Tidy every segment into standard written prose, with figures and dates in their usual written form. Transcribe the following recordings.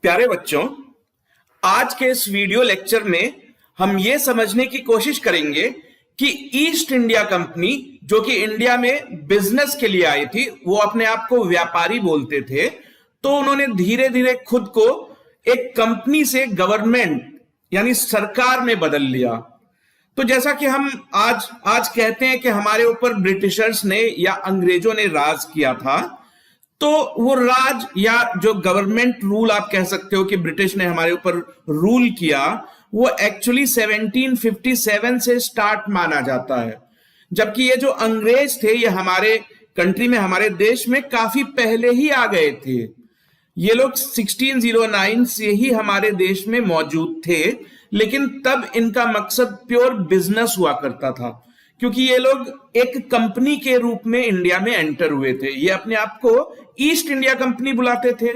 प्यारे बच्चों, आज के इस वीडियो लेक्चर में हम ये समझने की कोशिश करेंगे कि ईस्ट इंडिया कंपनी जो कि इंडिया में बिजनेस के लिए आई थी, वो अपने आप को व्यापारी बोलते थे। तो उन्होंने धीरे धीरे खुद को एक कंपनी से गवर्नमेंट यानी सरकार में बदल लिया। तो जैसा कि हम आज कहते हैं कि हमारे ऊपर ब्रिटिशर्स ने या अंग्रेजों ने राज किया था, तो वो राज या जो गवर्नमेंट रूल आप कह सकते हो कि ब्रिटिश ने हमारे ऊपर रूल किया, वो एक्चुअली 1757 से स्टार्ट माना जाता है। जबकि ये जो अंग्रेज थे ये हमारे कंट्री में, हमारे देश में काफी पहले ही आ गए थे। ये लोग 1609 से ही हमारे देश में मौजूद थे, लेकिन तब इनका मकसद प्योर बिजनेस हुआ करता था, क्योंकि ये लोग एक कंपनी के रूप में इंडिया में एंटर हुए थे। ये अपने आप को ईस्ट इंडिया कंपनी बुलाते थे,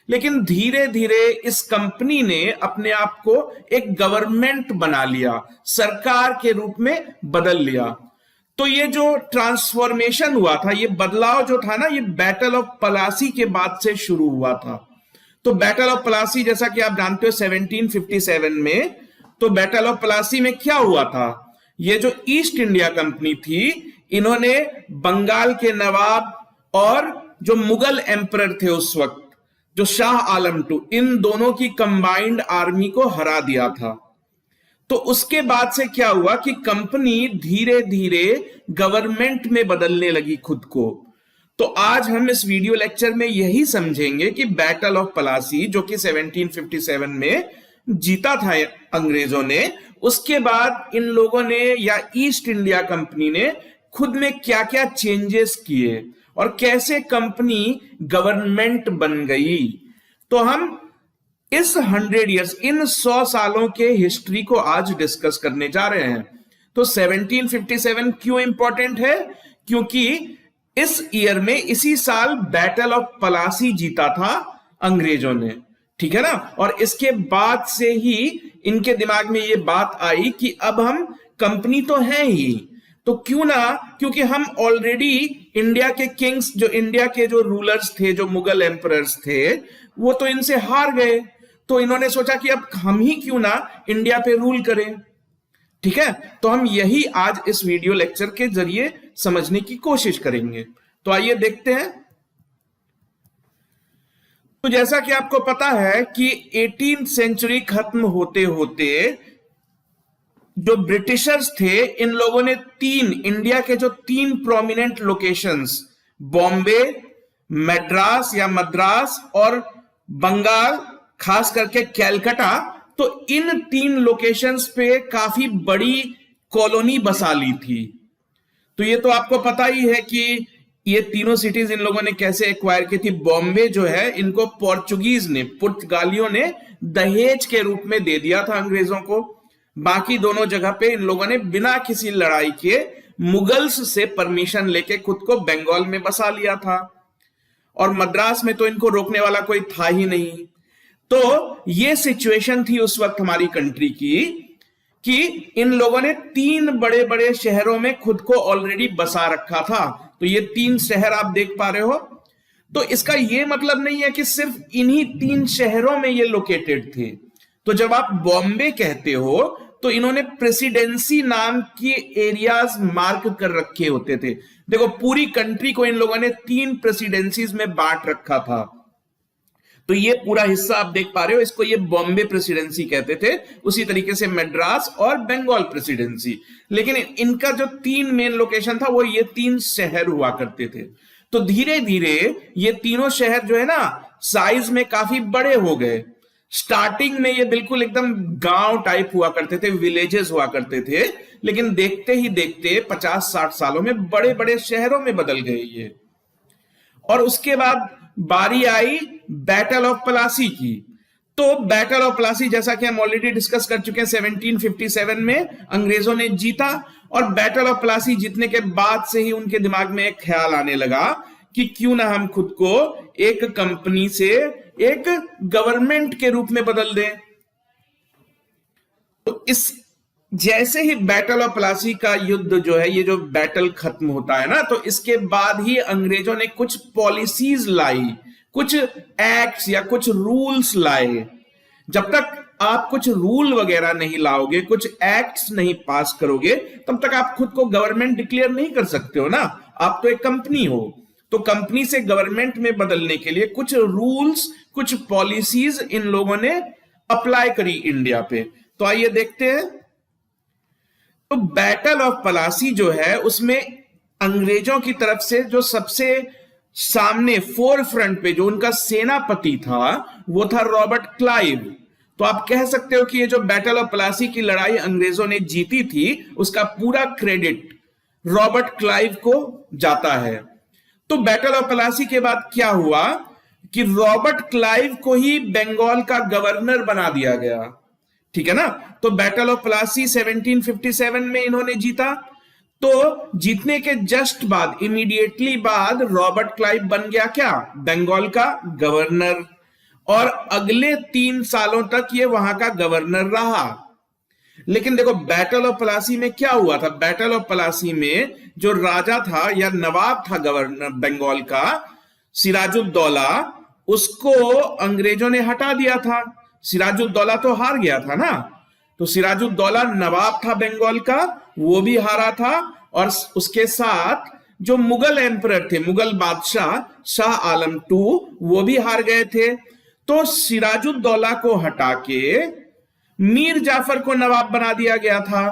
लेकिन धीरे धीरे इस कंपनी ने अपने आप को एक गवर्नमेंट बना लिया, सरकार के रूप में बदल लिया। तो ये जो ट्रांसफॉर्मेशन हुआ था, ये बदलाव जो था ना, ये बैटल ऑफ पलासी के बाद से शुरू हुआ था। तो बैटल ऑफ पलासी जैसा कि आप जानते हो 1757 में, तो बैटल ऑफ पलासी में क्या हुआ था, ये जो ईस्ट इंडिया कंपनी थी, इन्होंने बंगाल के नवाब और जो मुगल एम्परर थे उस वक्त, जो शाह आलम टू, इन दोनों की कंबाइंड आर्मी को हरा दिया था। तो उसके बाद से क्या हुआ कि कंपनी धीरे धीरे गवर्नमेंट में बदलने लगी खुद को। तो आज हम इस वीडियो लेक्चर में यही समझेंगे कि बैटल ऑफ पलासी जो कि 1757 में जीता था अंग्रेजों ने, उसके बाद इन लोगों ने या ईस्ट इंडिया कंपनी ने खुद में क्या क्या चेंजेस किए और कैसे कंपनी गवर्नमेंट बन गई। तो हम इस 100 इयर्स, इन 100 सालों के हिस्ट्री को आज डिस्कस करने जा रहे हैं। तो 1757 क्यों इंपॉर्टेंट है? क्योंकि इस ईयर में, इसी साल बैटल ऑफ पलासी जीता था अंग्रेजों ने, ठीक है ना। और इसके बाद से ही इनके दिमाग में ये बात आई कि अब हम कंपनी तो हैं ही, तो क्यों ना, क्योंकि हम ऑलरेडी इंडिया के किंग्स, जो इंडिया के जो रूलर्स थे, जो मुगल एम्परर्स थे, वो तो इनसे हार गए। तो इन्होंने सोचा कि अब हम ही क्यों ना इंडिया पे रूल करें, ठीक है। तो हम यही आज इस वीडियो लेक्चर के जरिए समझने की कोशिश करेंगे। तो आइए देखते हैं। तो जैसा कि आपको पता है कि 18th सेंचुरी खत्म होते होते जो ब्रिटिशर्स थे, इन लोगों ने इंडिया के जो 3 प्रोमिनेंट लोकेशंस, बॉम्बे, मद्रास या मद्रास और बंगाल, खास करके कैलकाटा, तो इन 3 लोकेशंस पे काफी बड़ी कॉलोनी बसा ली थी। तो ये तो आपको पता ही है कि ये तीनों सिटीज इन लोगों ने कैसे एक्वायर की थी। बॉम्बे जो है, इनको पोर्चुगीज ने, पुर्तगालियों ने दहेज के रूप में दे दिया था अंग्रेजों को। बाकी दोनों जगह पे इन लोगों ने बिना किसी लड़ाई के मुगल्स से परमिशन लेके खुद को बंगाल में बसा लिया था, और मद्रास में तो इनको रोकने वाला कोई था ही नहीं। तो ये सिचुएशन थी उस वक्त हमारी कंट्री की कि इन लोगों ने 3 बड़े बड़े शहरों में खुद को ऑलरेडी बसा रखा था। तो ये 3 शहर आप देख पा रहे हो। तो इसका ये मतलब नहीं है कि सिर्फ इन्हीं 3 शहरों में ये लोकेटेड थे। तो जब आप बॉम्बे कहते हो, तो इन्होंने प्रेसिडेंसी नाम की एरियाज मार्क कर रखे होते थे। देखो, पूरी कंट्री को इन लोगों ने 3 प्रेसिडेंसीज में बांट रखा था। तो ये पूरा हिस्सा आप देख पा रहे हो, इसको ये बॉम्बे प्रेसिडेंसी कहते थे। उसी तरीके से मद्रास और बंगाल प्रेसिडेंसी। लेकिन इनका जो 3 मेन लोकेशन था, वो ये 3 शहर हुआ करते थे। तो धीरे धीरे ये तीनों शहर जो है ना, साइज में काफी बड़े हो गए। स्टार्टिंग में ये बिल्कुल एकदम गांव टाइप हुआ करते थे, विलेजेस हुआ करते थे, लेकिन देखते ही देखते 50-60 सालों में बड़े बड़े शहरों में बदल गए ये। और उसके बाद बारी आई बैटल ऑफ पलासी की। तो बैटल ऑफ पलासी, जैसा कि हम ऑलरेडी डिस्कस कर चुके हैं, 1757 में अंग्रेजों ने जीता। और बैटल ऑफ पलासी जीतने के बाद से ही उनके दिमाग में एक ख्याल आने लगा कि क्यों ना हम खुद को एक कंपनी से एक गवर्नमेंट के रूप में बदल दें। तो इस जैसे ही बैटल ऑफ पलासी का युद्ध जो है, ये जो बैटल खत्म होता है ना, तो इसके बाद ही अंग्रेजों ने कुछ पॉलिसीज लाई, कुछ एक्ट्स या कुछ रूल्स लाए। जब तक आप कुछ रूल वगैरह नहीं लाओगे, कुछ एक्ट्स नहीं पास करोगे, तब तक आप खुद को गवर्नमेंट डिक्लेयर नहीं कर सकते हो ना। आप तो एक कंपनी हो, तो कंपनी से गवर्नमेंट में बदलने के लिए कुछ रूल्स, कुछ पॉलिसीज इन लोगों ने अप्लाई करी इंडिया पे। तो आइए देखते हैं। तो बैटल ऑफ पलासी जो है, उसमें अंग्रेजों की तरफ से जो सबसे सामने फोर फ्रंट पे जो उनका सेनापति था, वो था रॉबर्ट क्लाइव। तो आप कह सकते हो कि ये जो बैटल ऑफ पलासी की लड़ाई अंग्रेजों ने जीती थी, उसका पूरा क्रेडिट रॉबर्ट क्लाइव को जाता है। तो बैटल ऑफ पलासी के बाद क्या हुआ कि रॉबर्ट क्लाइव को ही बंगाल का गवर्नर बना दिया गया, ठीक है ना। तो बैटल ऑफ पलासी 1757 में इन्होंने जीता। तो जीतने के जस्ट बाद, इमीडिएटली बाद, रॉबर्ट क्लाइव बन गया क्या, बंगाल का गवर्नर। और अगले 3 सालों तक ये वहां का गवर्नर रहा। लेकिन देखो बैटल ऑफ पलासी में क्या हुआ था। बैटल ऑफ पलासी में जो राजा था या नवाब था गवर्नर बंगाल का, सिराजुद्दौला, उसको अंग्रेजों ने हटा दिया था। सिराजुद्दौला तो हार गया था ना। तो सिराजुद्दौला नवाब था बंगाल का, वो भी हारा था। और उसके साथ जो मुगल एम्परर थे, मुगल बादशाह शाह आलम II, वो भी हार गए थे। तो सिराजुद्दौला को हटा के मीर जाफर को नवाब बना दिया गया था।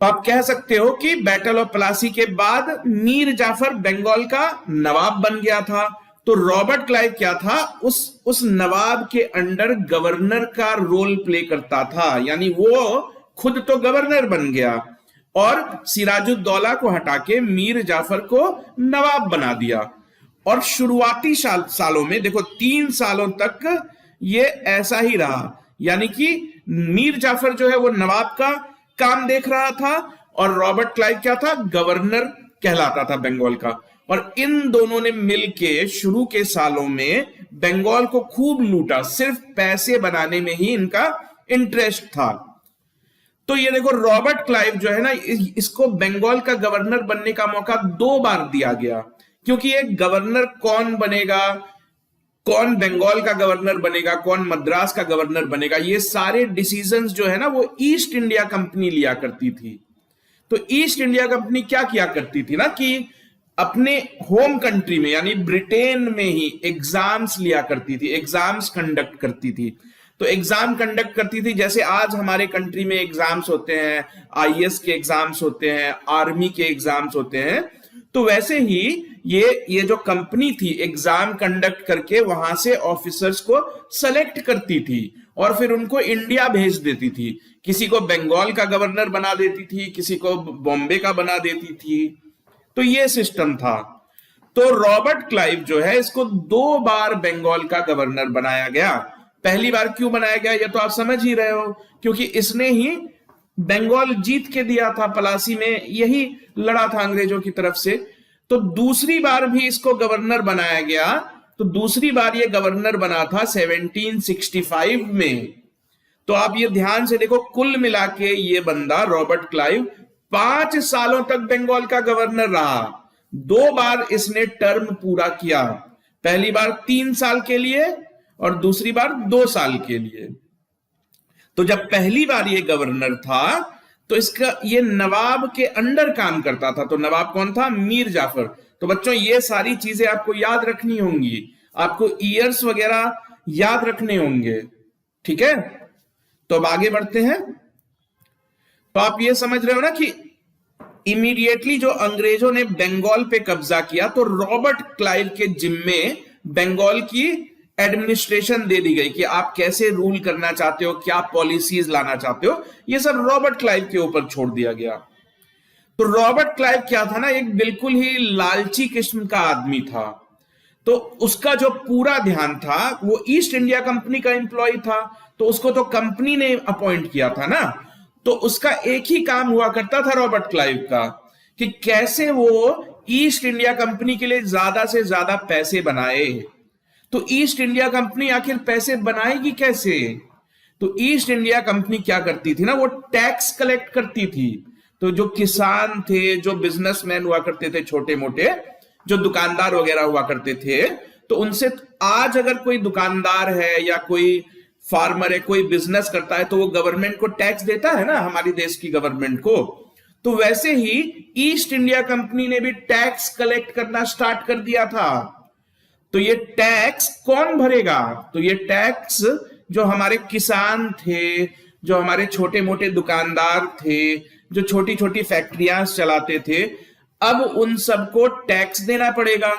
तो आप कह सकते हो कि बैटल ऑफ प्लासी के बाद मीर जाफर बंगाल का नवाब बन गया था। तो रॉबर्ट क्लाइव क्या था, उस नवाब के अंडर गवर्नर का रोल प्ले करता था, यानी वो खुद तो गवर्नर बन गया और सिराजुद्दौला को हटा के मीर जाफर को नवाब बना दिया। और शुरुआती सालों में देखो 3 सालों तक ये ऐसा ही रहा, यानी कि मीर जाफर जो है वो नवाब का काम देख रहा था और रॉबर्ट क्लाइव क्या था, गवर्नर कहलाता था बंगाल का। और इन दोनों ने मिलके शुरू के सालों में बंगाल को खूब लूटा, सिर्फ पैसे बनाने में ही इनका इंटरेस्ट था। तो ये देखो रॉबर्ट क्लाइव जो है ना, इसको बंगाल का गवर्नर बनने का मौका 2 बार दिया गया, क्योंकि एक गवर्नर कौन बनेगा, कौन बंगाल का गवर्नर बनेगा, कौन मद्रास का गवर्नर बनेगा, ये सारे डिसीजंस जो है ना वो ईस्ट इंडिया कंपनी लिया करती थी। तो ईस्ट इंडिया कंपनी क्या किया करती थी ना कि अपने होम कंट्री में यानी ब्रिटेन में ही एग्जाम्स लिया करती थी, एग्जाम्स कंडक्ट करती थी। तो एग्जाम कंडक्ट करती थी, जैसे आज हमारे कंट्री में एग्जाम्स होते हैं, आईएएस के एग्जाम्स होते हैं, आर्मी के एग्जाम्स होते हैं। तो वैसे ही ये जो कंपनी थी एग्जाम कंडक्ट करके वहां से ऑफिसर्स को सेलेक्ट करती थी और फिर उनको इंडिया भेज देती थी। किसी को बंगाल का गवर्नर बना देती थी, किसी को बॉम्बे का बना देती थी। तो ये सिस्टम था। तो रॉबर्ट क्लाइव जो है इसको 2 बार बंगाल का गवर्नर बनाया गया। पहली बार क्यों बनाया गया ये तो आप समझ ही रहे हो, क्योंकि इसने ही बंगाल जीत के दिया था, पलासी में यही लड़ा था अंग्रेजों की तरफ से। तो दूसरी बार भी इसको गवर्नर बनाया गया। तो दूसरी बार ये गवर्नर बना था 1765 में। तो आप ये ध्यान से देखो, कुल मिला के ये बंदा रॉबर्ट क्लाइव 5 सालों तक बंगाल का गवर्नर रहा। 2 बार इसने टर्म पूरा किया, पहली बार 3 साल के लिए और दूसरी बार 2 साल के लिए। तो जब पहली बार ये गवर्नर था तो इसका ये नवाब के अंडर काम करता था। तो नवाब कौन था, मीर जाफर। तो बच्चों ये सारी चीजें आपको याद रखनी होंगी, आपको ईयर्स वगैरह याद रखने होंगे, ठीक है। तो अब आगे बढ़ते हैं। तो आप ये समझ रहे हो ना कि इमीडिएटली जो अंग्रेजों ने बंगाल पे कब्जा किया तो रॉबर्ट क्लाइव के जिम्मे बंगाल की एडमिनिस्ट्रेशन दे दी गई कि आप कैसे रूल करना चाहते हो, क्या पॉलिसीज लाना चाहते हो, ये सब रॉबर्ट क्लाइव के ऊपर छोड़ दिया गया। तो रॉबर्ट क्लाइव क्या था ना, एक बिल्कुल ही लालची किस्म का आदमी था। तो उसका जो पूरा ध्यान था वो ईस्ट इंडिया कंपनी का एम्प्लॉय था, तो उसको तो कंपनी ने अपॉइंट किया था ना। तो उसका एक ही काम हुआ करता था रॉबर्ट क्लाइव का कि कैसे वो ईस्ट इंडिया कंपनी के लिए ज्यादा से ज्यादा पैसे बनाए। तो ईस्ट इंडिया कंपनी आखिर पैसे बनाएगी कैसे? तो ईस्ट इंडिया कंपनी क्या करती थी ना, वो टैक्स कलेक्ट करती थी। तो जो किसान थे, जो बिजनेसमैन हुआ करते थे, छोटे मोटे जो दुकानदार वगैरह हुआ करते थे, तो उनसे आज अगर कोई दुकानदार है या कोई फार्मर है, कोई बिजनेस करता है, तो वो गवर्नमेंट को टैक्स देता है ना, हमारी देश की गवर्नमेंट को। तो वैसे ही ईस्ट इंडिया कंपनी ने भी टैक्स कलेक्ट करना स्टार्ट कर दिया था। तो ये टैक्स कौन भरेगा? तो ये टैक्स जो हमारे किसान थे, जो हमारे छोटे मोटे दुकानदार थे, जो छोटी छोटी फैक्ट्रियां चलाते थे, अब उन सबको टैक्स देना पड़ेगा।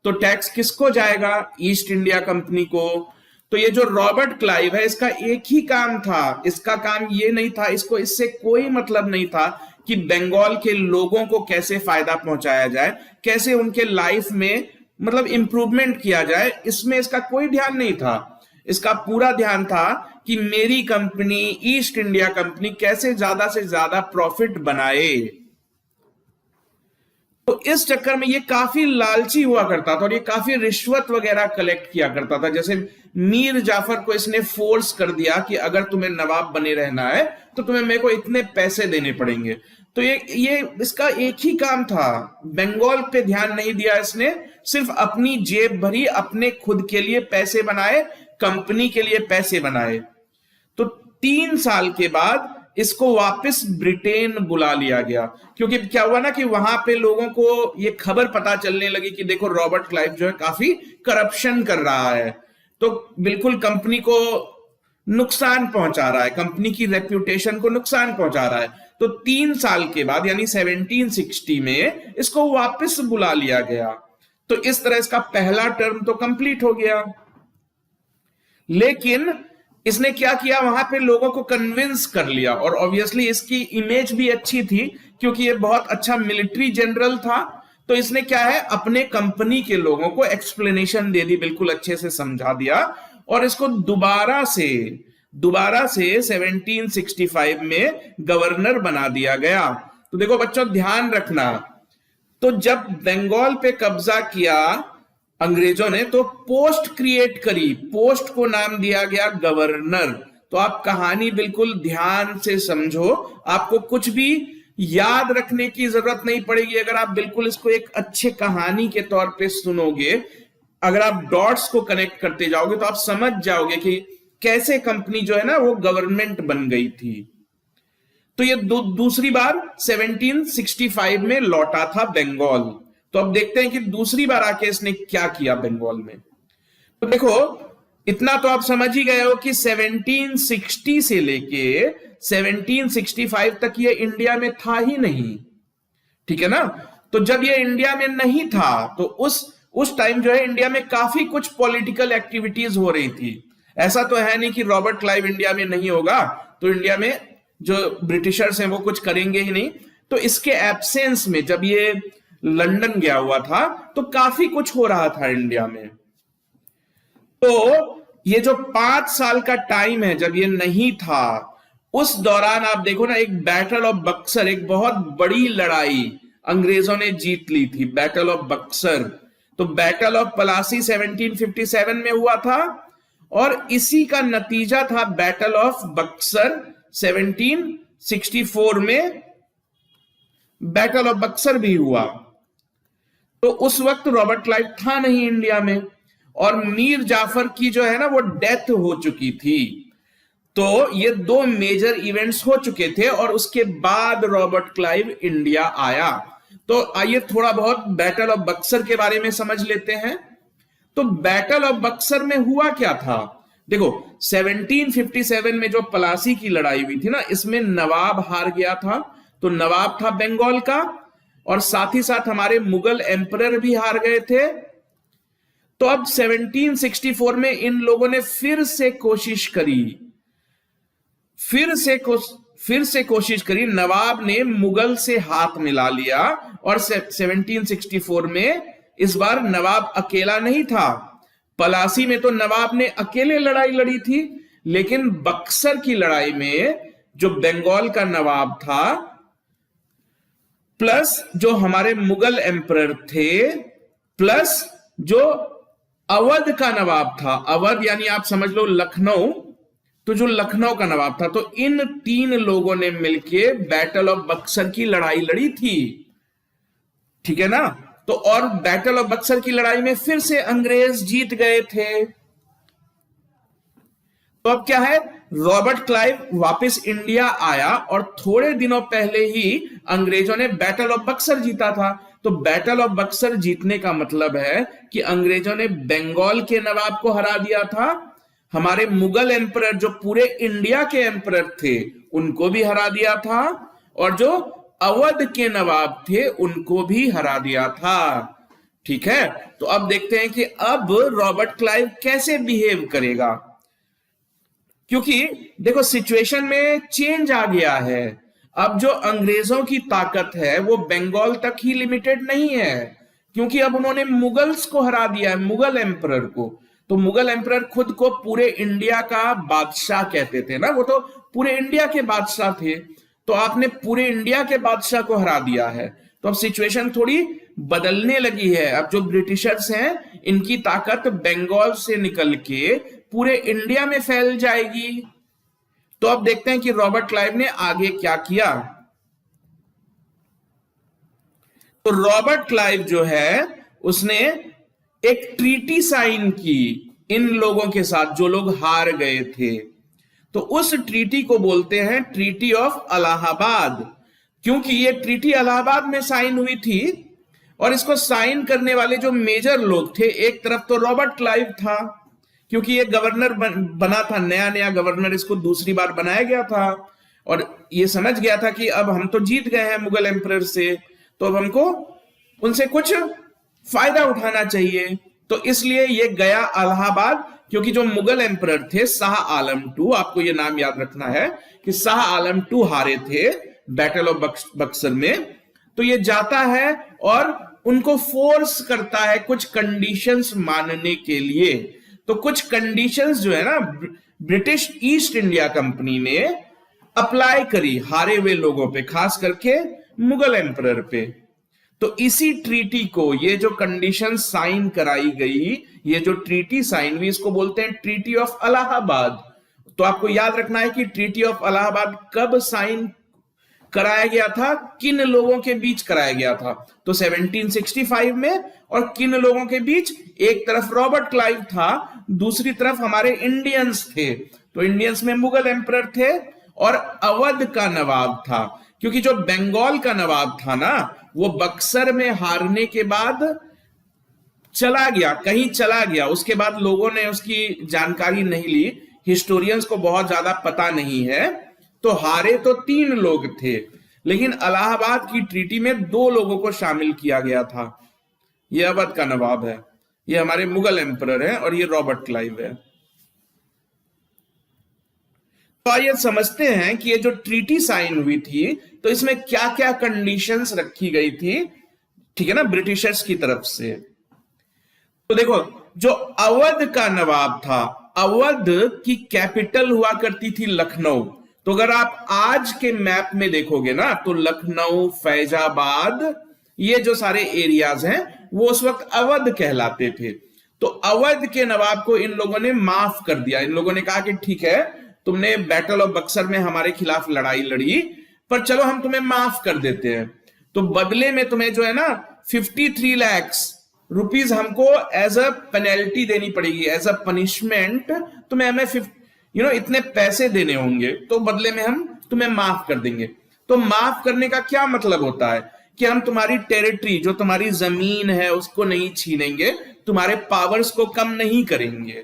तो टैक्स किसको जाएगा? ईस्ट इंडिया कंपनी को। तो ये जो रॉबर्ट क्लाइव है, इसका एक ही काम था, इसका काम ये नहीं था, इसको इससे कोई मतलब नहीं था कि बंगाल के लोगों को कैसे फायदा पहुंचाया जाए, कैसे उनके लाइफ में मतलब इंप्रूवमेंट किया जाए, इसमें इसका कोई ध्यान नहीं था। इसका पूरा ध्यान था कि मेरी कंपनी ईस्ट इंडिया कंपनी कैसे ज्यादा से ज्यादा प्रॉफिट बनाए। तो इस चक्कर में ये काफी लालची हुआ करता था और ये काफी रिश्वत वगैरह कलेक्ट किया करता था। जैसे मीर जाफर को इसने फोर्स कर दिया कि अगर तुम्हें नवाब बने रहना है तो तुम्हें मेरे को इतने पैसे देने पड़ेंगे। तो ये इसका एक ही काम था, बंगाल पे ध्यान नहीं दिया इसने, सिर्फ अपनी जेब भरी, अपने खुद के लिए पैसे बनाए, कंपनी के लिए पैसे बनाए। तो 3 साल के बाद इसको वापस ब्रिटेन बुला लिया गया, क्योंकि क्या हुआ ना कि वहां पे लोगों को ये खबर पता चलने लगी कि देखो रॉबर्ट क्लाइव जो है काफी करप्शन कर रहा है, तो बिल्कुल कंपनी को नुकसान पहुंचा रहा है, कंपनी की रेप्यूटेशन को नुकसान पहुंचा रहा है। तो 3 साल के बाद यानी 1760 में इसको वापस बुला लिया गया। तो इस तरह इसका पहला टर्म तो कंप्लीट हो गया। लेकिन इसने क्या किया, वहां पे लोगों को कन्विंस कर लिया, और ऑब्वियसली इसकी इमेज भी अच्छी थी क्योंकि ये बहुत अच्छा मिलिट्री जनरल था। तो इसने क्या है, अपने कंपनी के लोगों को एक्सप्लेनेशन दे दी, बिल्कुल अच्छे से समझा दिया, और इसको दोबारा से 1765 में गवर्नर बना दिया गया। तो देखो बच्चों ध्यान रखना, तो जब बंगाल पे कब्जा किया अंग्रेजों ने तो पोस्ट क्रिएट करी, पोस्ट को नाम दिया गया गवर्नर। तो आप कहानी बिल्कुल ध्यान से समझो, आपको कुछ भी याद रखने की जरूरत नहीं पड़ेगी अगर आप बिल्कुल इसको एक अच्छे कहानी के तौर पे सुनोगे। अगर आप डॉट्स को कनेक्ट करते जाओगे तो आप समझ जाओगे कि कैसे कंपनी जो है ना वो गवर्नमेंट बन गई थी। तो ये दूसरी बार 1765 में लौटा था बंगाल। तो अब देखते हैं कि दूसरी बार आके इसने क्या किया बंगाल में। तो देखो इतना तो आप समझ ही गए हो कि 1760 से लेके 1765 तक ये इंडिया में था ही नहीं, ठीक है ना। तो जब ये इंडिया में नहीं था तो उस टाइम जो है इंडिया में काफी कुछ पॉलिटिकल एक्टिविटीज हो रही थी। ऐसा तो है नहीं कि रॉबर्ट क्लाइव इंडिया में नहीं होगा तो इंडिया में जो ब्रिटिशर्स हैं वो कुछ करेंगे ही नहीं। तो इसके एब्सेंस में जब ये लंदन गया हुआ था तो काफी कुछ हो रहा था इंडिया में। तो ये जो 5 साल का टाइम है जब ये नहीं था, उस दौरान आप देखो ना, एक बैटल ऑफ बक्सर, एक बहुत बड़ी लड़ाई अंग्रेजों ने जीत ली थी, बैटल ऑफ बक्सर। तो बैटल ऑफ पलासी 1757 में हुआ था और इसी का नतीजा था बैटल ऑफ बक्सर 1764 में। बैटल ऑफ बक्सर भी हुआ। तो उस वक्त रॉबर्ट क्लाइव था नहीं इंडिया में और मीर जाफर की जो है ना वो डेथ हो चुकी थी। तो ये 2 मेजर इवेंट्स हो चुके थे और उसके बाद रॉबर्ट क्लाइव इंडिया आया। तो आइए थोड़ा बहुत बैटल ऑफ बक्सर के बारे में समझ लेते हैं। तो बैटल ऑफ बक्सर में हुआ क्या था, देखो 1757 में जो पलासी की लड़ाई हुई थी ना, इसमें नवाब हार गया था। तो नवाब था बंगाल का और साथ ही साथ हमारे मुगल एम्परर भी हार गए थे। तो अब 1764 में इन लोगों ने फिर से कोशिश करी, नवाब ने मुगल से हाथ मिला लिया और 1764 में इस बार नवाब अकेला नहीं था। पलासी में तो नवाब ने अकेले लड़ाई लड़ी थी, लेकिन बक्सर की लड़ाई में जो बंगाल का नवाब था प्लस जो हमारे मुगल एम्परर थे प्लस जो अवध का नवाब था, अवध यानी आप समझ लो लखनऊ, तो जो लखनऊ का नवाब था, तो इन 3 लोगों ने मिलके बैटल ऑफ बक्सर की लड़ाई लड़ी थी, ठीक है ना। तो और बैटल ऑफ बक्सर की लड़ाई में फिर से अंग्रेज जीत गए थे। तो अब क्या है, रॉबर्ट क्लाइव वापस इंडिया आया और थोड़े दिनों पहले ही अंग्रेजों ने बैटल ऑफ बक्सर जीता था। तो बैटल ऑफ बक्सर जीतने का मतलब है कि अंग्रेजों ने बंगाल के नवाब को हरा दिया था, हमारे मुगल एम्परर जो पूरे इंडिया के एम्परर थे उनको भी हरा दिया था, और जो अवध के नवाब थे उनको भी हरा दिया था। ठीक है, तो अब देखते हैं कि अब रॉबर्ट क्लाइव कैसे बिहेव करेगा, क्योंकि देखो सिचुएशन में चेंज आ गया है। अब जो अंग्रेजों की ताकत है वो बंगाल तक ही लिमिटेड नहीं है, क्योंकि अब उन्होंने मुगल्स को हरा दिया है, मुगल एम्परर को। तो मुगल एम्परर खुद को पूरे इंडिया का बादशाह कहते थे ना, वो तो पूरे इंडिया के बादशाह थे। तो आपने पूरे इंडिया के बादशाह को हरा दिया है, तो अब सिचुएशन थोड़ी बदलने लगी है। अब जो ब्रिटिशर्स हैं इनकी ताकत बंगाल से निकल के पूरे इंडिया में फैल जाएगी। तो अब देखते हैं कि रॉबर्ट क्लाइव ने आगे क्या किया। तो रॉबर्ट क्लाइव जो है उसने एक ट्रीटी साइन की इन लोगों के साथ जो लोग हार गए थे। तो उस ट्रीटी को बोलते हैं ट्रीटी ऑफ इलाहाबाद, क्योंकि ये ट्रीटी इलाहाबाद में साइन हुई थी। और इसको साइन करने वाले जो मेजर लोग थे, एक तरफ तो रॉबर्ट क्लाइव था, क्योंकि ये गवर्नर बना था, नया नया गवर्नर इसको दूसरी बार बनाया गया था, और ये समझ गया था कि अब हम तो जीत गए हैं मुगल एम्परर से, तो अब हमको उनसे कुछ फायदा उठाना चाहिए। तो इसलिए ये गया इलाहाबाद, क्योंकि जो मुगल एम्परर थे शाह आलम टू, आपको ये नाम याद रखना है कि शाह आलम टू हारे थे बैटल ऑफ बक्सर में। तो ये जाता है और उनको फोर्स करता है कुछ कंडीशंस मानने के लिए। तो कुछ कंडीशंस जो है ना ब्रिटिश ईस्ट इंडिया कंपनी ने अप्लाई करी हारे हुए लोगों पे, खास करके मुगल एम्परर पे। तो इसी ट्रीटी को, ये जो कंडीशन साइन कराई गई, ये जो ट्रीटी साइन हुई, इसको बोलते हैं ट्रीटी ऑफ इलाहाबाद। तो आपको याद रखना है कि ट्रीटी ऑफ इलाहाबाद कब साइन कराया गया था, किन लोगों के बीच कराया गया था। तो 1765 में। और किन लोगों के बीच, एक तरफ रॉबर्ट क्लाइव था, दूसरी तरफ हमारे इंडियंस थे। तो इंडियंस में मुगल एम्परर थे और अवध का नवाब था, क्योंकि जो बंगाल का नवाब था ना वो बक्सर में हारने के बाद चला गया, कहीं चला गया। उसके बाद लोगों ने उसकी जानकारी नहीं ली, हिस्टोरियंस को बहुत ज्यादा पता नहीं है। तो हारे तो 3 लोग थे, लेकिन इलाहाबाद की ट्रीटी में 2 लोगों को शामिल किया गया था। ये अवध का नवाब है, ये हमारे मुगल एम्परर है, और ये रॉबर्ट क्लाइव है। तो आइए समझते हैं कि ये जो ट्रीटी साइन हुई थी तो इसमें क्या क्या कंडीशंस रखी गई थी, ठीक है ना, ब्रिटिशर्स की तरफ से। तो देखो, जो अवध का नवाब था, अवध की कैपिटल हुआ करती थी लखनऊ। तो अगर आप आज के मैप में देखोगे ना तो लखनऊ, फैजाबाद, ये जो सारे एरियाज हैं वो उस वक्त अवध कहलाते थे। तो अवध के नवाब को इन लोगों ने माफ कर दिया। इन लोगों ने कहा कि ठीक है, तुमने बैटल ऑफ बक्सर में हमारे खिलाफ लड़ाई लड़ी, पर चलो हम तुम्हें माफ कर देते हैं। तो बदले में तुम्हें जो है ना 53 लाख रुपीस हमको एज अ पेनल्टी देनी पड़ेगी, एज अ पनिशमेंट तुम्हें हमें इतने पैसे देने होंगे, तो बदले में हम तुम्हें माफ कर देंगे। तो माफ करने का क्या मतलब होता है कि हम तुम्हारी टेरिटरी, जो तुम्हारी जमीन है, उसको नहीं छीनेंगे, तुम्हारे पावर्स को कम नहीं करेंगे।